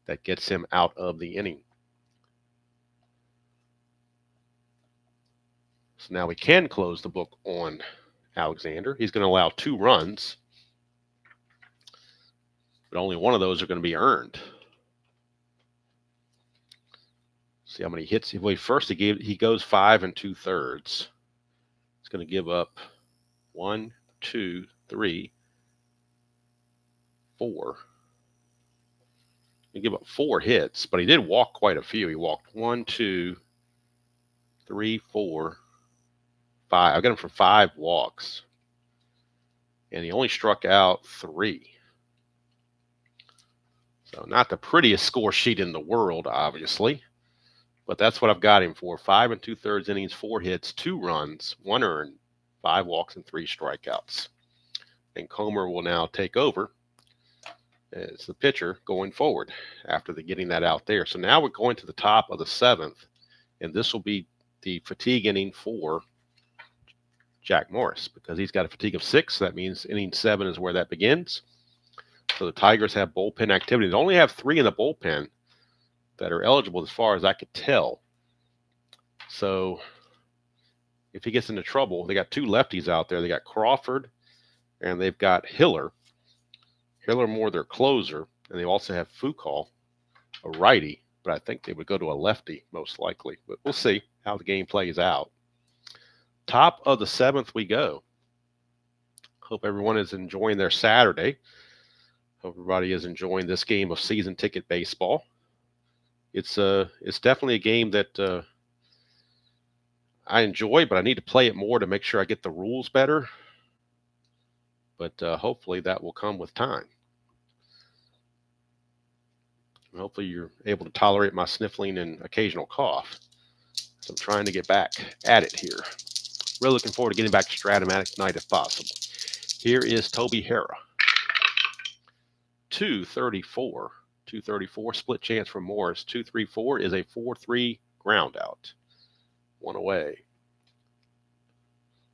that gets him out of the inning. So now we can close the book on Alexander. He's going to allow 2 runs, but only one of those are going to be earned. See how many hits. Well, first he goes 5 2/3. He's going to give up 1, 2, 3, 4. He gave up 4 hits, but he did walk quite a few. He walked 1, 2, 3, 4, 5. I got him for 5 walks, and he only struck out 3. So not the prettiest score sheet in the world, obviously, but that's what I've got him for. 5 2/3 innings, 4 hits, 2 runs, 1 earned, 5 walks, and 3 strikeouts. And Comer will now take over as the pitcher going forward after getting that out there. So now we're going to the top of the 7th, and this will be the fatigue inning for Jack Morris because he's got a fatigue of 6. That means inning 7 is where that begins. So the Tigers have bullpen activity. They only have 3 in the bullpen that are eligible as far as I could tell. So if he gets into trouble, they got 2 lefties out there. They got Crawford and they've got Hiller. Hiller more their closer, and they also have Foucault, a righty, but I think they would go to a lefty most likely. But we'll see how the game plays out. Top of the 7th we go. Hope everyone is enjoying their Saturday. Hope everybody is enjoying this game of season ticket baseball. It's definitely a game that I enjoy, but I need to play it more to make sure I get the rules better. But hopefully that will come with time. And hopefully you're able to tolerate my sniffling and occasional cough. So I'm trying to get back at it here. Really looking forward to getting back to Stratomatic tonight if possible. Here is Toby Hara. 234. 234 split chance from Morris. 2-3-4 is a 4-3 ground out. 1 away.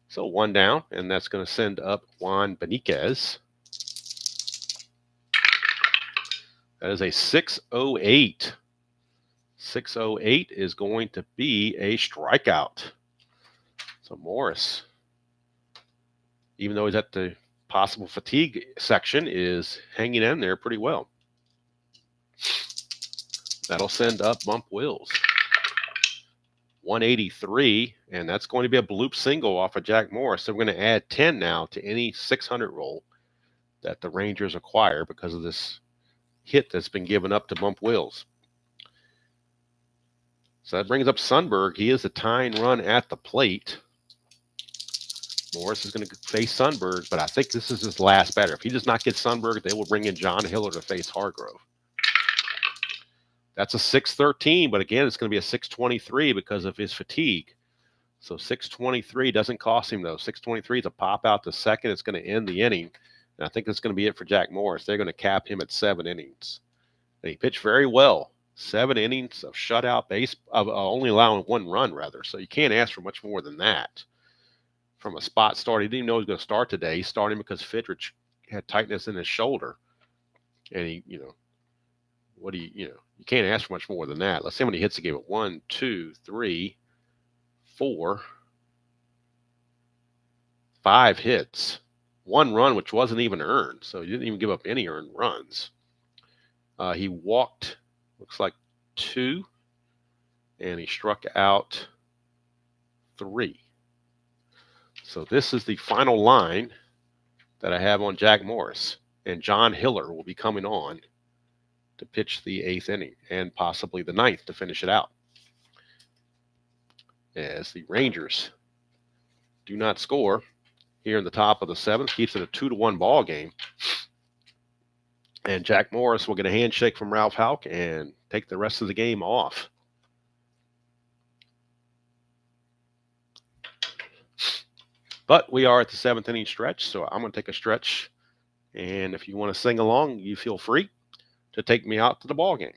So 1 down, and that's going to send up Juan Beniquez. That is a 608. 608 is going to be a strikeout. So Morris, even though he's at the possible fatigue section, is hanging in there pretty well. That'll send up Bump Wills. 183, and that's going to be a bloop single off of Jack Morris. So we're going to add 10 now to any 600 roll that the Rangers acquire because of this hit that's been given up to Bump Wills. So that brings up Sundberg. He is the tying run at the plate. Morris is going to face Sundberg, but I think this is his last batter. If he does not get Sundberg, they will bring in John Hiller to face Hargrove. That's a 613, but again, it's going to be a 623 because of his fatigue. So 623 doesn't cost him, though. 623 is a pop out to second. It's going to end the inning. And I think that's going to be it for Jack Morris. They're going to cap him at 7 innings. And he pitched very well. 7 innings of shutout base, of only allowing 1 run, rather. So you can't ask for much more than that. From a spot start, he didn't even know he was going to start today. He started because Fittrich had tightness in his shoulder. And he, you can't ask for much more than that. Let's see how many hits he gave it. 1, 2, 3, 4, 5 hits. 1 run, which wasn't even earned. So he didn't even give up any earned runs. He walked, looks like 2, and he struck out 3. So this is the final line that I have on Jack Morris. And John Hiller will be coming on to pitch the 8th inning and possibly the 9th to finish it out. As the Rangers do not score here in the top of the 7th, keeps it a 2-1 ball game. And Jack Morris will get a handshake from Ralph Houck and take the rest of the game off. But we are at the 7th inning stretch, so I'm going to take a stretch. And if you want to sing along, you feel free to take me out to the ball game.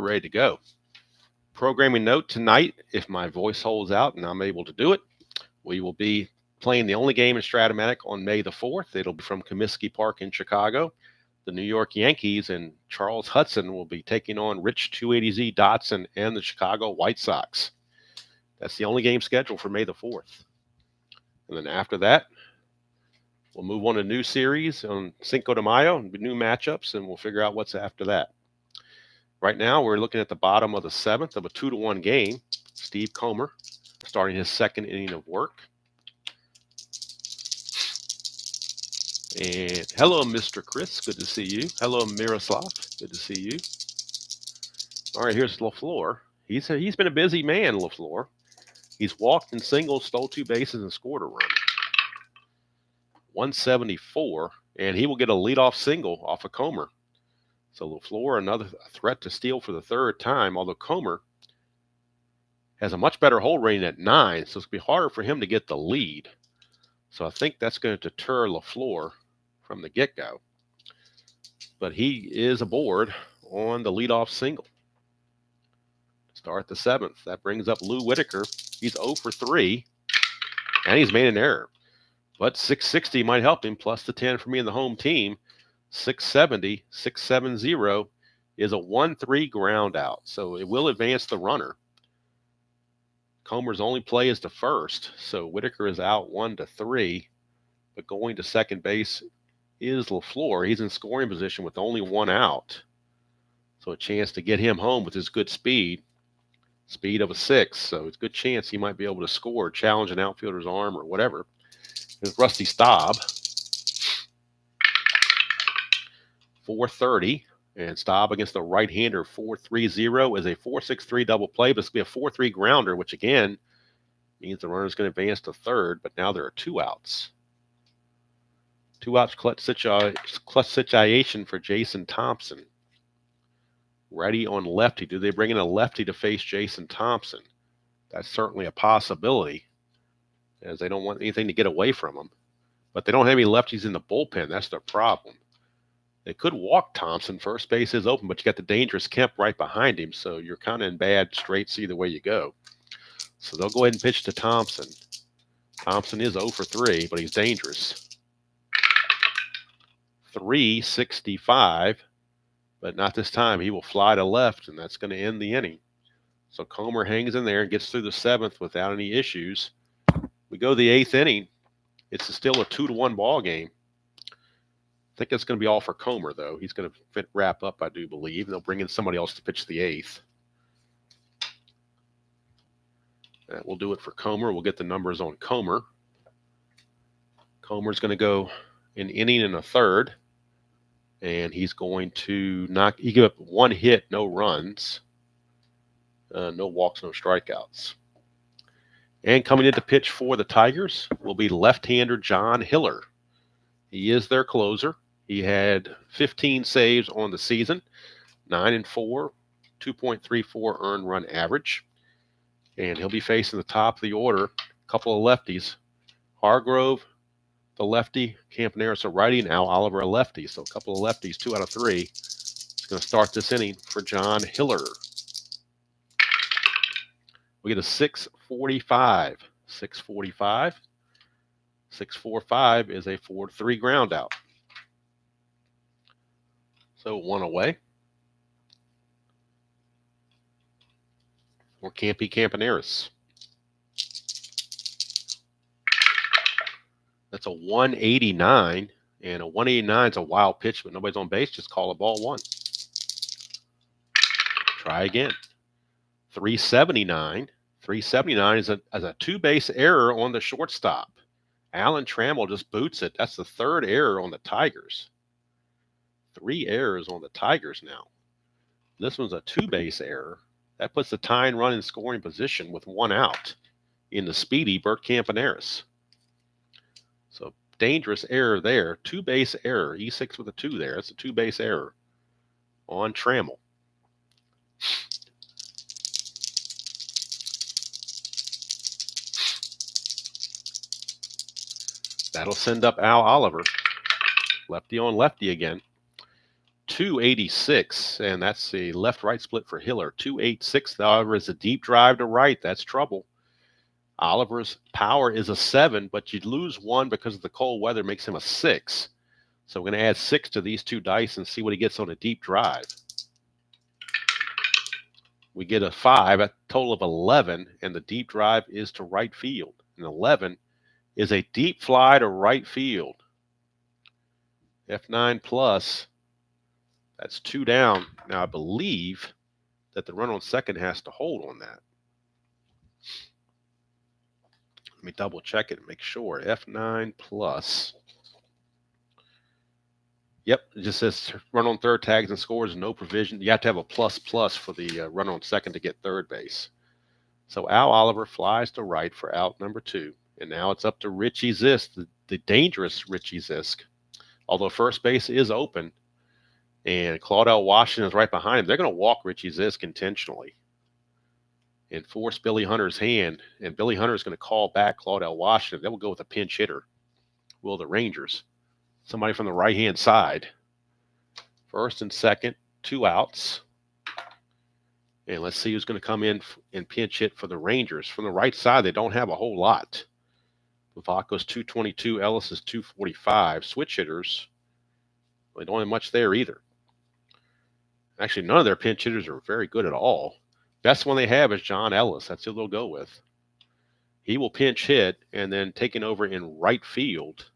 ready to go. Programming note tonight, if my voice holds out and I'm able to do it, we will be playing the only game in Stratomatic on May the 4th. It'll be from Comiskey Park in Chicago. The New York Yankees and Charles Hudson will be taking on Rich 280Z Dotson and the Chicago White Sox. That's the only game scheduled for May the 4th. And then after that, we'll move on to a new series on Cinco de Mayo, new matchups, and we'll figure out what's after that. Right now, we're looking at the bottom of the 7th of a 2-1 game. Steve Comer starting his second inning of work. And hello, Mr. Chris. Good to see you. Hello, Miroslav. Good to see you. All right, here's LaFleur. He's been a busy man, LaFleur. He's walked in singles, stole 2 bases, and scored a run. 174, and he will get a leadoff single off of Comer. So LaFleur, another threat to steal for the 3rd time, although Comer has a much better hold rating at 9, so it's going to be harder for him to get the lead. So I think that's going to deter LaFleur from the get-go. But he is aboard on the leadoff single. Start the 7th. That brings up Lou Whitaker. He's 0 for 3, and he's made an error. But 660 might help him, plus the 10 for me and the home team. 670, 670 is a 1-3 ground out. So it will advance the runner. Comer's only play is to first, so Whitaker is out 1-3. But going to second base is LaFleur. He's in scoring position with only 1 out. So a chance to get him home with his good speed of a 6. So it's a good chance he might be able to score, challenge an outfielder's arm or whatever. There's Rusty Staub. 430. And Staub against the right-hander, 4-3-0 is a 4-6-3 double play, but it's going to be a 4-3 grounder, which again means the runner's going to advance to third, but now there are 2 outs. 2 outs clutch situation for Jason Thompson. Ready on lefty. Do they bring in a lefty to face Jason Thompson? That's certainly a possibility, as they don't want anything to get away from him. But they don't have any lefties in the bullpen. That's their problem. They could walk Thompson. First base is open, but you got the dangerous Kemp right behind him, so you're kind of in bad straits either way you go. So they'll go ahead and pitch to Thompson. Thompson is 0 for 3, but he's dangerous. 365, but not this time. He will fly to left, and that's going to end the inning. So Comer hangs in there and gets through the 7th without any issues. We go to the 8th inning. It's still a 2-1 ball game. I think that's going to be all for Comer, though. He's going to wrap up, I do believe. They'll bring in somebody else to pitch the 8th. That will do it for Comer. We'll get the numbers on Comer. Comer's going to go an inning and a third, and he's going to he gave up 1 hit, no runs, no walks, no strikeouts. And coming in to pitch for the Tigers will be left-hander John Hiller. He is their closer. He had 15 saves on the season, 9-4, 2.34 earned run average. And he'll be facing the top of the order, a couple of lefties. Hargrove, the lefty, Campaneris a righty, and Al Oliver a lefty. So a couple of lefties, 2 out of 3. It's going to start this inning for John Hiller. We get a 645. 645. 645 is a 4-3 ground out. So 1 away. For Campaneris. That's a 189, and a 189 is a wild pitch, but nobody's on base. Just call a ball 1. Try again. 379. 379 is a 2-base error on the shortstop. Alan Trammell just boots it. That's the 3rd error on the Tigers. 3 errors on the Tigers now. This one's a 2-base error. That puts the tying run in scoring position with 1 out in the speedy Bert Campaneris. So dangerous error there. 2-base error. E6 with a 2 there. That's a 2-base error on Trammell. That'll send up Al Oliver. Lefty on lefty again. 286, and that's the left-right split for Hiller. 286, however, is a deep drive to right. That's trouble. Oliver's power is a 7, but you'd lose 1 because of the cold weather makes him a 6. So we're going to add 6 to these 2 dice and see what he gets on a deep drive. We get a 5, a total of 11, and the deep drive is to right field. And 11 is a deep fly to right field. F9 plus, that's 2 down. Now I believe that the runner on second has to hold on that. Let me double check it and make sure. F9 plus. Yep, it just says run on third, tags and scores, no provision. You have to have a plus for the runner on second to get third base. So Al Oliver flies to right for out number 2. And now it's up to Richie Zisk, the dangerous Richie Zisk. Although first base is open and Claudel Washington is right behind him, they're going to walk Richie Zisk intentionally and force Billy Hunter's hand. And Billy Hunter is going to call back Claudel Washington. They will go with a pinch hitter. Will the Rangers? Somebody from the right-hand side. First and second, 2 outs. And let's see who's going to come in and pinch hit for the Rangers. From the right side, they don't have a whole lot. Vavaco's 222, Ellis is 245. Switch hitters, they don't have much there either. Actually, none of their pinch hitters are very good at all. Best one they have is John Ellis. That's who they'll go with. He will pinch hit, and then taking over in right field.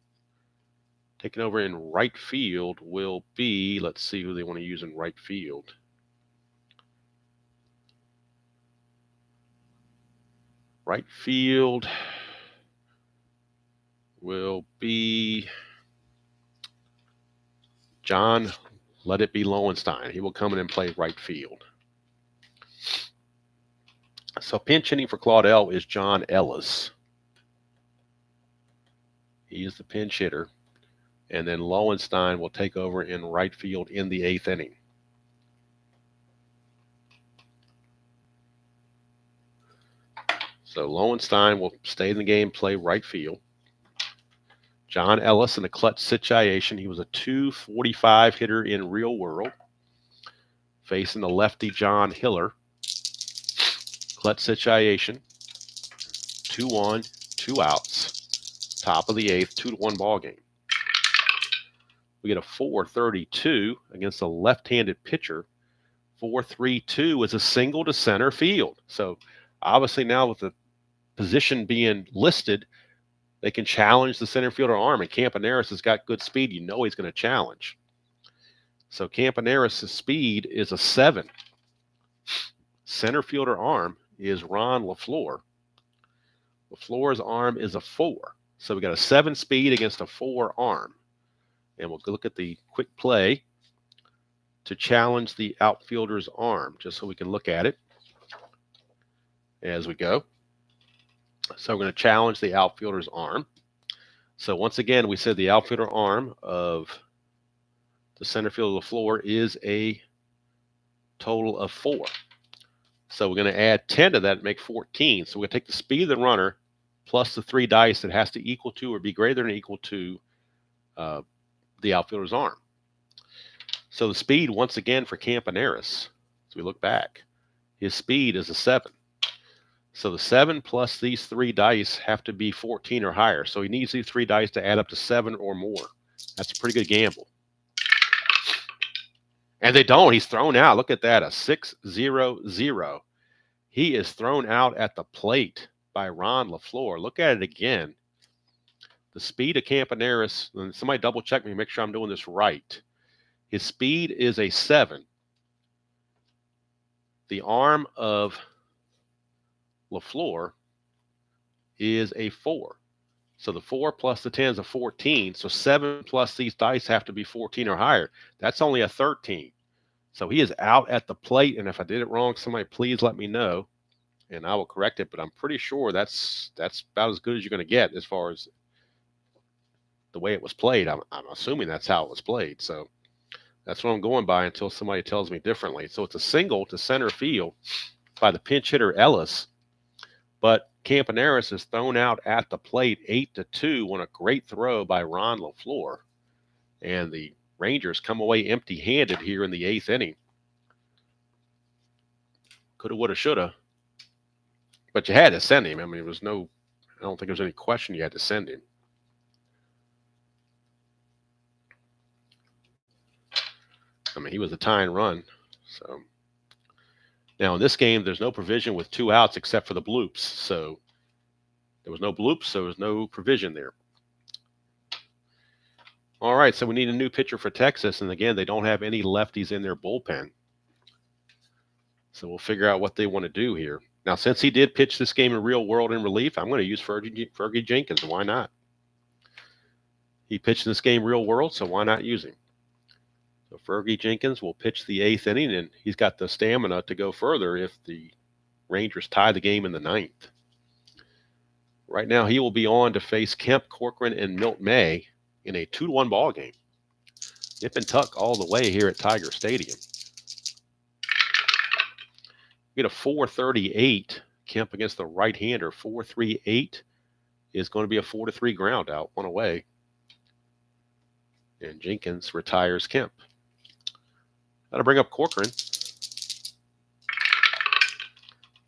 Taking over in right field will be, let's see who they want to use in right field. Right field will be John, let it be Lowenstein. He will come in and play right field. So pinch hitting for Claudel is John Ellis. He is the pinch hitter. And then Lowenstein will take over in right field in the 8th inning. So Lowenstein will stay in the game, play right field. John Ellis in a clutch situation. He was a 245 hitter in real world. Facing the lefty John Hiller. Clutch situation. 2-1, 2 outs. Top of the 8th, 2-1 ball game. We get a 4.32 against a left-handed pitcher. 4.32 is a single to center field. So obviously now with the position being listed, they can challenge the center fielder arm, and Campaneris has got good speed. You know he's going to challenge. So Campaneris' speed is a 7. Center fielder arm is Ron LaFleur. LaFleur's arm is a 4. So we got a 7 speed against a 4 arm. And we'll look at the quick play to challenge the outfielder's arm, just so we can look at it as we go. So we're going to challenge the outfielder's arm. So once again, we said the outfielder arm of the center fielder LaFleur is a total of 4. So we're going to add 10 to that and make 14. So we're going to take the speed of the runner plus the 3 dice that has to equal to or be greater than or equal to the outfielder's arm. So the speed, once again, for Campaneris, as we look back, his speed is a 7. So the 7 plus these 3 dice have to be 14 or higher. So he needs these 3 dice to add up to 7 or more. That's a pretty good gamble. And they don't. He's thrown out. Look at that, a 6-0-0. He is thrown out at the plate by Ron LaFleur. Look at it again. The speed of Campaneris, and somebody double check me, make sure I'm doing this right. His speed is a 7. The arm of LaFleur is a 4. So the 4 plus the 10 is a 14. So 7 plus these dice have to be 14 or higher. That's only a 13. So he is out at the plate. And if I did it wrong, somebody please let me know and I will correct it. But I'm pretty sure that's about as good as you're going to get as far as the way it was played. I'm assuming that's how it was played. So that's what I'm going by until somebody tells me differently. So it's a single to center field by the pinch hitter Ellis. But Campaneris is thrown out at the plate 8-2 on a great throw by Ron LaFleur. And the Rangers come away empty-handed here in the 8th inning. Coulda, woulda, shoulda. But you had to send him. I mean, I don't think there was any question you had to send him. I mean, he was a tying run. So now in this game, there's no provision with 2 outs except for the bloops. So there was no bloops, so there was no provision there. All right, so we need a new pitcher for Texas. And again, they don't have any lefties in their bullpen. So we'll figure out what they want to do here. Now, since he did pitch this game in real world in relief, I'm going to use Fergie Jenkins. Why not? He pitched this game real world, so why not use him? So Fergie Jenkins will pitch the 8th inning, and he's got the stamina to go further if the Rangers tie the game in the 9th. Right now, he will be on to face Kemp, Corcoran, and Milt May in a 2-1 ball game. Nip and tuck all the way here at Tiger Stadium. Get a 438 Kemp against the right-hander. 4.38 is going to be a 4-3 ground out, 1 away. And Jenkins retires Kemp. Got to bring up Corcoran.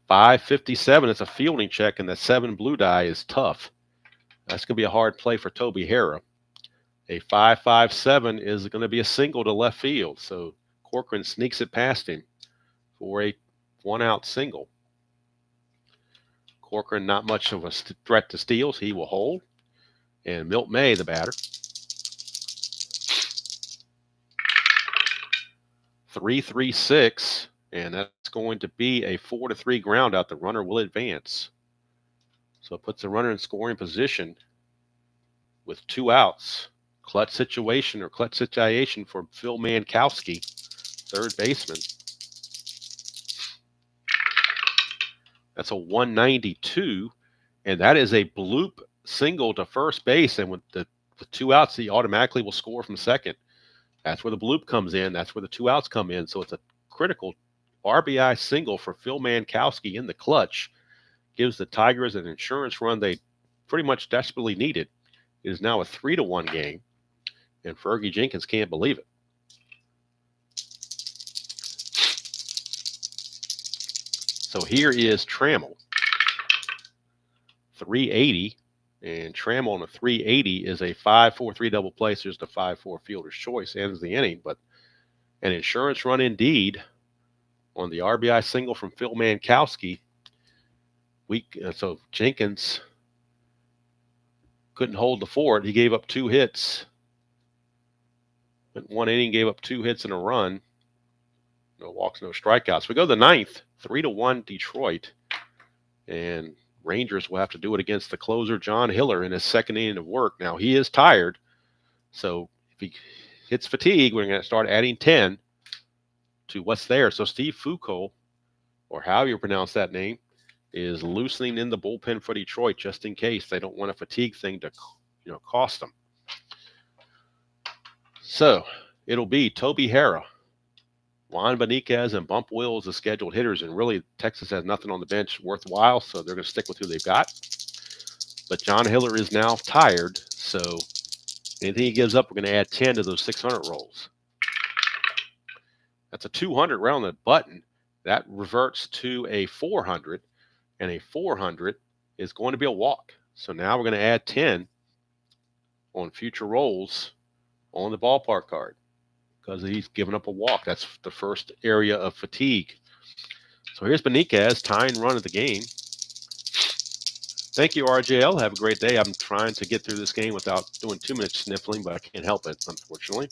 5.57. It's a fielding check, and the 7 blue die is tough. That's going to be a hard play for Toby Harrah. A 5.57 is going to be a single to left field. So Corcoran sneaks it past him for a 1-out single. Corcoran, not much of a threat to steals. He will hold. And Milt May, the batter. 3.36, and that's going to be a 4-3 ground out. The runner will advance. So it puts the runner in scoring position with 2 outs. Clutch situation for Phil Mankowski, third baseman. That's a 192, and that is a bloop single to first base. And with the 2 outs, he automatically will score from second. That's where the bloop comes in. That's where the 2 outs come in. So it's a critical RBI single for Phil Mankowski in the clutch. Gives the Tigers an insurance run they pretty much desperately needed. It is now a 3-1 game, and Fergie Jenkins can't believe it. So here is Trammell, 380, and Trammell on a 380 is a 5-4-3 double play. So just a 5-4 fielder's choice, ends the inning, but an insurance run indeed on the RBI single from Phil Mankowski. So Jenkins couldn't hold the fort. He gave up 2 hits. Went 1 inning, gave up 2 hits and a run. No walks, no strikeouts. We go to the 9th, 3-1 Detroit. And Rangers will have to do it against the closer, John Hiller, in his 2nd inning of work. Now, he is tired. So if he hits fatigue, we're going to start adding 10 to what's there. So Steve Foucault, or however you pronounce that name, is loosening in the bullpen for Detroit just in case they don't want a fatigue thing to, cost them. So it'll be Toby Harrah, Juan Beniquez, and Bump Wills as scheduled hitters. And really, Texas has nothing on the bench worthwhile, so they're going to stick with who they've got. But John Hiller is now tired, so anything he gives up, we're going to add 10 to those 600 rolls. That's a 200 right on the button. That reverts to a 400, and a 400 is going to be a walk. So now we're going to add 10 on future rolls on the ballpark card because he's given up a walk. That's the first area of fatigue. So here's Beniquez, tying run of the game. Thank you, RJL. Have a great day. I'm trying to get through this game without doing too much sniffling, but I can't help it, unfortunately.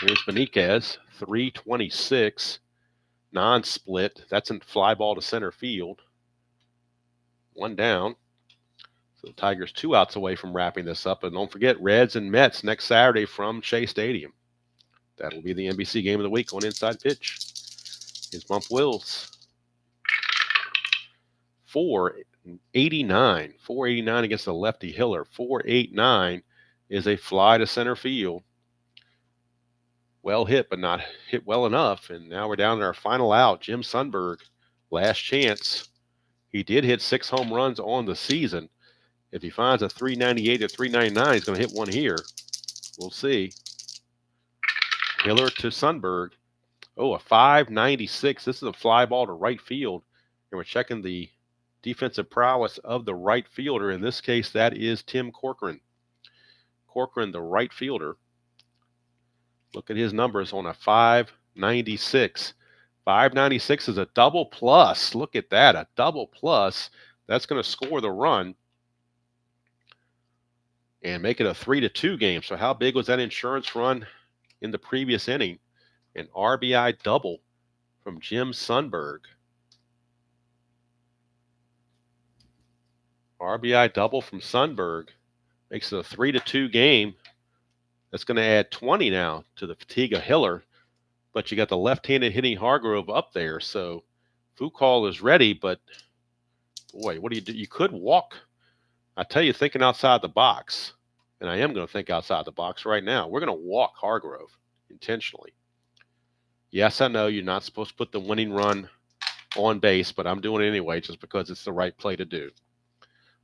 Here's Beniquez, 326, non-split. That's a fly ball to center field. 1 down. So the Tigers 2 outs away from wrapping this up. And don't forget, Reds and Mets next Saturday from Shea Stadium. That'll be the NBC game of the week on Inside Pitch. Here's Bump Wills. 489. 489 against the lefty Hiller. 489 is a fly to center field. Well hit, but not hit well enough. And now we're down to our final out. Jim Sundberg, last chance. He did hit 6 home runs on the season. If he finds a 398 or 399, he's going to hit one here. We'll see. Hiller to Sundberg. Oh, a 596. This is a fly ball to right field. And we're checking the defensive prowess of the right fielder. In this case, that is Tim Corcoran. Corcoran, the right fielder. Look at his numbers on a 596. 596 is a double plus. Look at that, a double plus. That's going to score the run and make it a 3-2 game. So how big was that insurance run in the previous inning? An RBI double from Jim Sundberg. RBI double from Sundberg makes it a 3-2 game. That's going to add 20 now to the fatigue of Hiller. But you got the left-handed hitting Hargrove up there. So Foucault is ready, but boy, what do you do? You could walk. I tell you, thinking outside the box, and I am going to think outside the box right now. We're going to walk Hargrove intentionally. Yes, I know you're not supposed to put the winning run on base, but I'm doing it anyway just because it's the right play to do.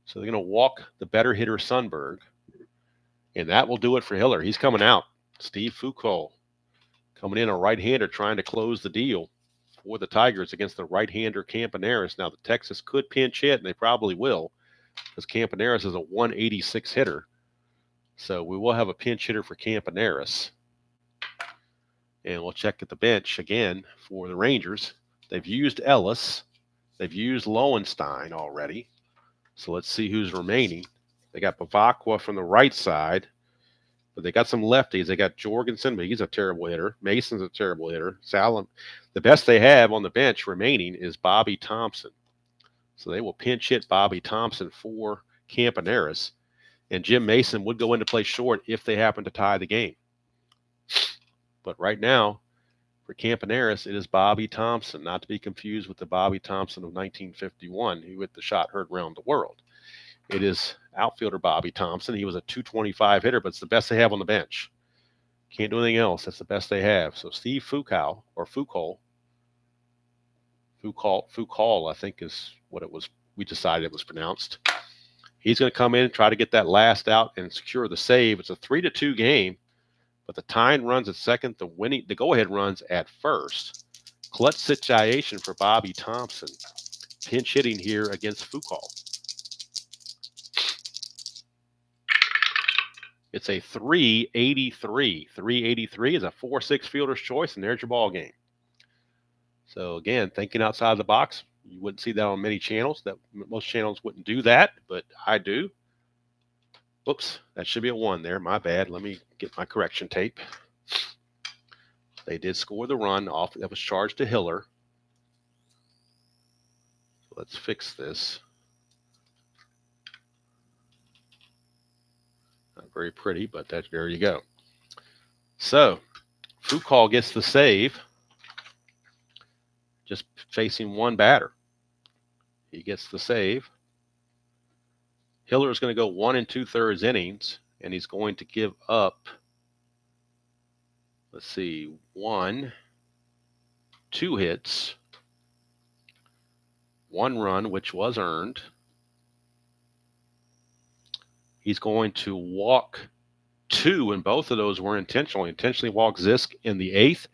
So they're going to walk the better hitter Sundberg, and that will do it for Hiller. He's coming out. Steve Foucault coming in, a right-hander trying to close the deal for the Tigers against the right-hander Campaneris. Now, the Texas could pinch hit, and they probably will, because Campaneris is a 186 hitter. So we will have a pinch hitter for Campaneris. And we'll check at the bench again for the Rangers. They've used Ellis. They've used Lowenstein already. So let's see who's remaining. They got Bavacqua from the right side, but they got some lefties. They got Jorgensen, but he's a terrible hitter. Mason's a terrible hitter. Salem. The best they have on the bench remaining is Bobby Thompson. So they will pinch hit Bobby Thompson for Campaneris. And Jim Mason would go into play short if they happen to tie the game. But right now, for Campaneris, it is Bobby Thompson, not to be confused with the Bobby Thompson of 1951, who hit the shot heard around the world. It is outfielder Bobby Thompson. He was a 225 hitter, but it's the best they have on the bench. Can't do anything else. That's the best they have. So Steve Foucault, I think is what it was. We decided it was pronounced. He's going to come in and try to get that last out and secure the save. It's a 3-2 game. But the tying runs at second, the go-ahead runs at first. Clutch situation for Bobby Thompson. Pinch hitting here against Foucault. It's a 383. 383 is a 4-6 fielder's choice, and there's your ball game. So again, thinking outside the box, you wouldn't see that on many channels. Most channels wouldn't do that, but I do. Whoops, that should be a 1 there. My bad. Let me get my correction tape. They did score the run off that was charged to Hiller. So let's fix this. Not very pretty, but there you go. So Foucault gets the save. Just facing one batter. He gets the save. Hiller is going to go 1 2/3 innings, and he's going to give up, let's see, 2 hits, 1 run, which was earned. He's going to walk 2, and both of those were intentional. He intentionally walked Zisk in the 8th,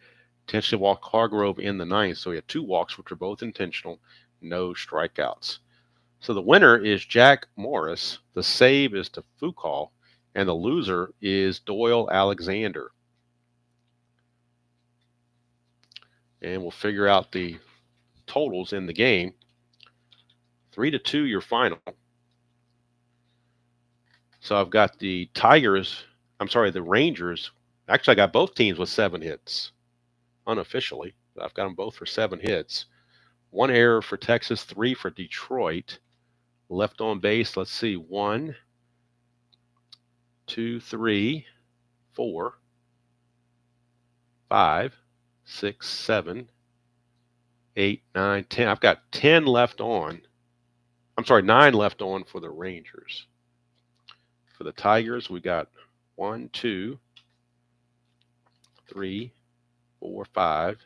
intentionally walked Hargrove in the 9th. So he had 2 walks, which were both intentional, no strikeouts. So the winner is Jack Morris. The save is to Foucault, and the loser is Doyle Alexander. And we'll figure out the totals in the game. 3-2, your final. So I've got the Rangers. Actually, I got both teams with 7 hits, unofficially. But I've got them both for 7 hits. 1 error for Texas, 3 for Detroit. Left on base, let's see, 1, 2, 3, 4, 5, 6, 7, 8, 9, 10. I've got 10 left on. 9 left on for the Rangers. For the Tigers, we got 1, 2, 3, 4, 5,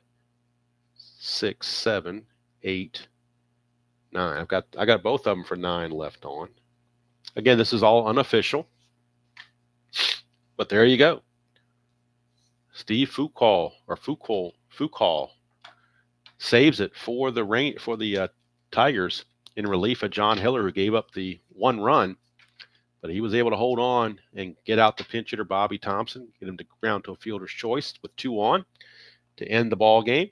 6, 7, 8, 9. I got both of them for 9 left on. Again, this is all unofficial. But there you go. Steve Foucault saves it for the Tigers in relief of John Hiller, who gave up the 1 run, but he was able to hold on and get out the pinch hitter Bobby Thompson, get him to ground to a fielder's choice with 2 on to end the ball game.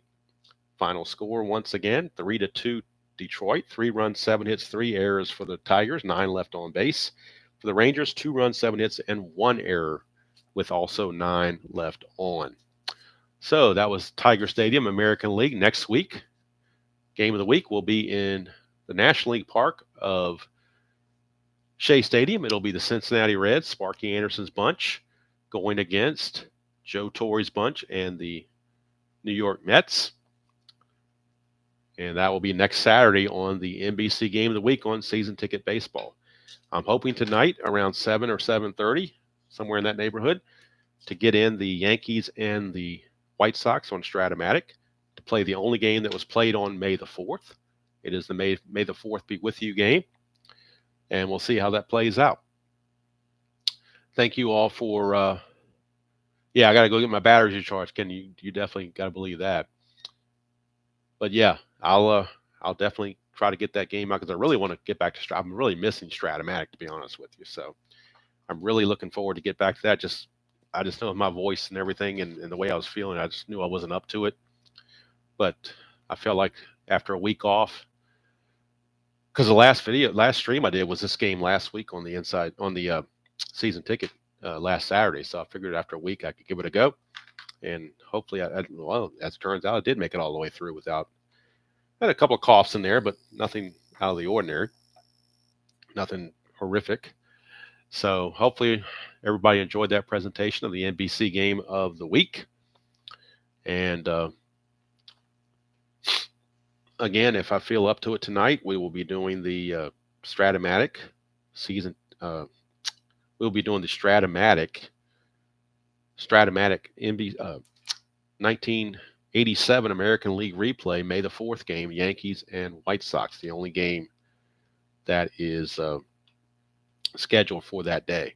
Final score once again 3-2 Detroit. 3 runs, 7 hits, 3 errors for the Tigers. 9 left on base. For the Rangers, 2 runs, 7 hits, and 1 error, with also 9 left on. So that was Tiger Stadium, American League. Next week, game of the week will be in the National League Park of Shea Stadium. It'll be the Cincinnati Reds, Sparky Anderson's bunch, going against Joe Torre's bunch and the New York Mets. And that will be next Saturday on the NBC game of the week on Season Ticket Baseball. I'm hoping tonight around 7 or 7:30, somewhere in that neighborhood, to get in the Yankees and the White Sox on Stratomatic to play the only game that was played on May the 4th. It is the May the 4th be with you game, and we'll see how that plays out. Thank you all for, I got to go get my batteries recharged. Ken, you definitely got to believe that. But yeah, I'll definitely try to get that game out because I really want to get back to I'm really missing Stratomatic, to be honest with you. So I'm really looking forward to get back to that. I just know my voice and everything and the way I was feeling, I just knew I wasn't up to it. But I felt like after a week off, because the last stream I did was this game last week on the season ticket last Saturday. So I figured after a week I could give it a go. And hopefully, well, as it turns out, I did make it all the way through without. I had a couple of coughs in there, but nothing out of the ordinary. Nothing horrific. So hopefully everybody enjoyed that presentation of the NBC game of the week. And again, if I feel up to it tonight, we will be doing the Stratomatic season. We'll be doing the Stratomatic NBC 1987 American League replay, May the 4th game, Yankees and White Sox, the only game that is scheduled for that day.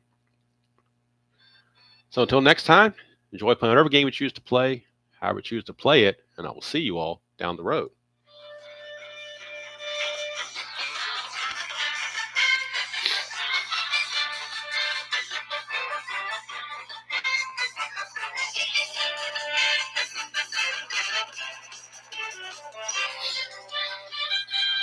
So until next time, enjoy playing whatever game you choose to play, however you choose to play it, and I will see you all down the road.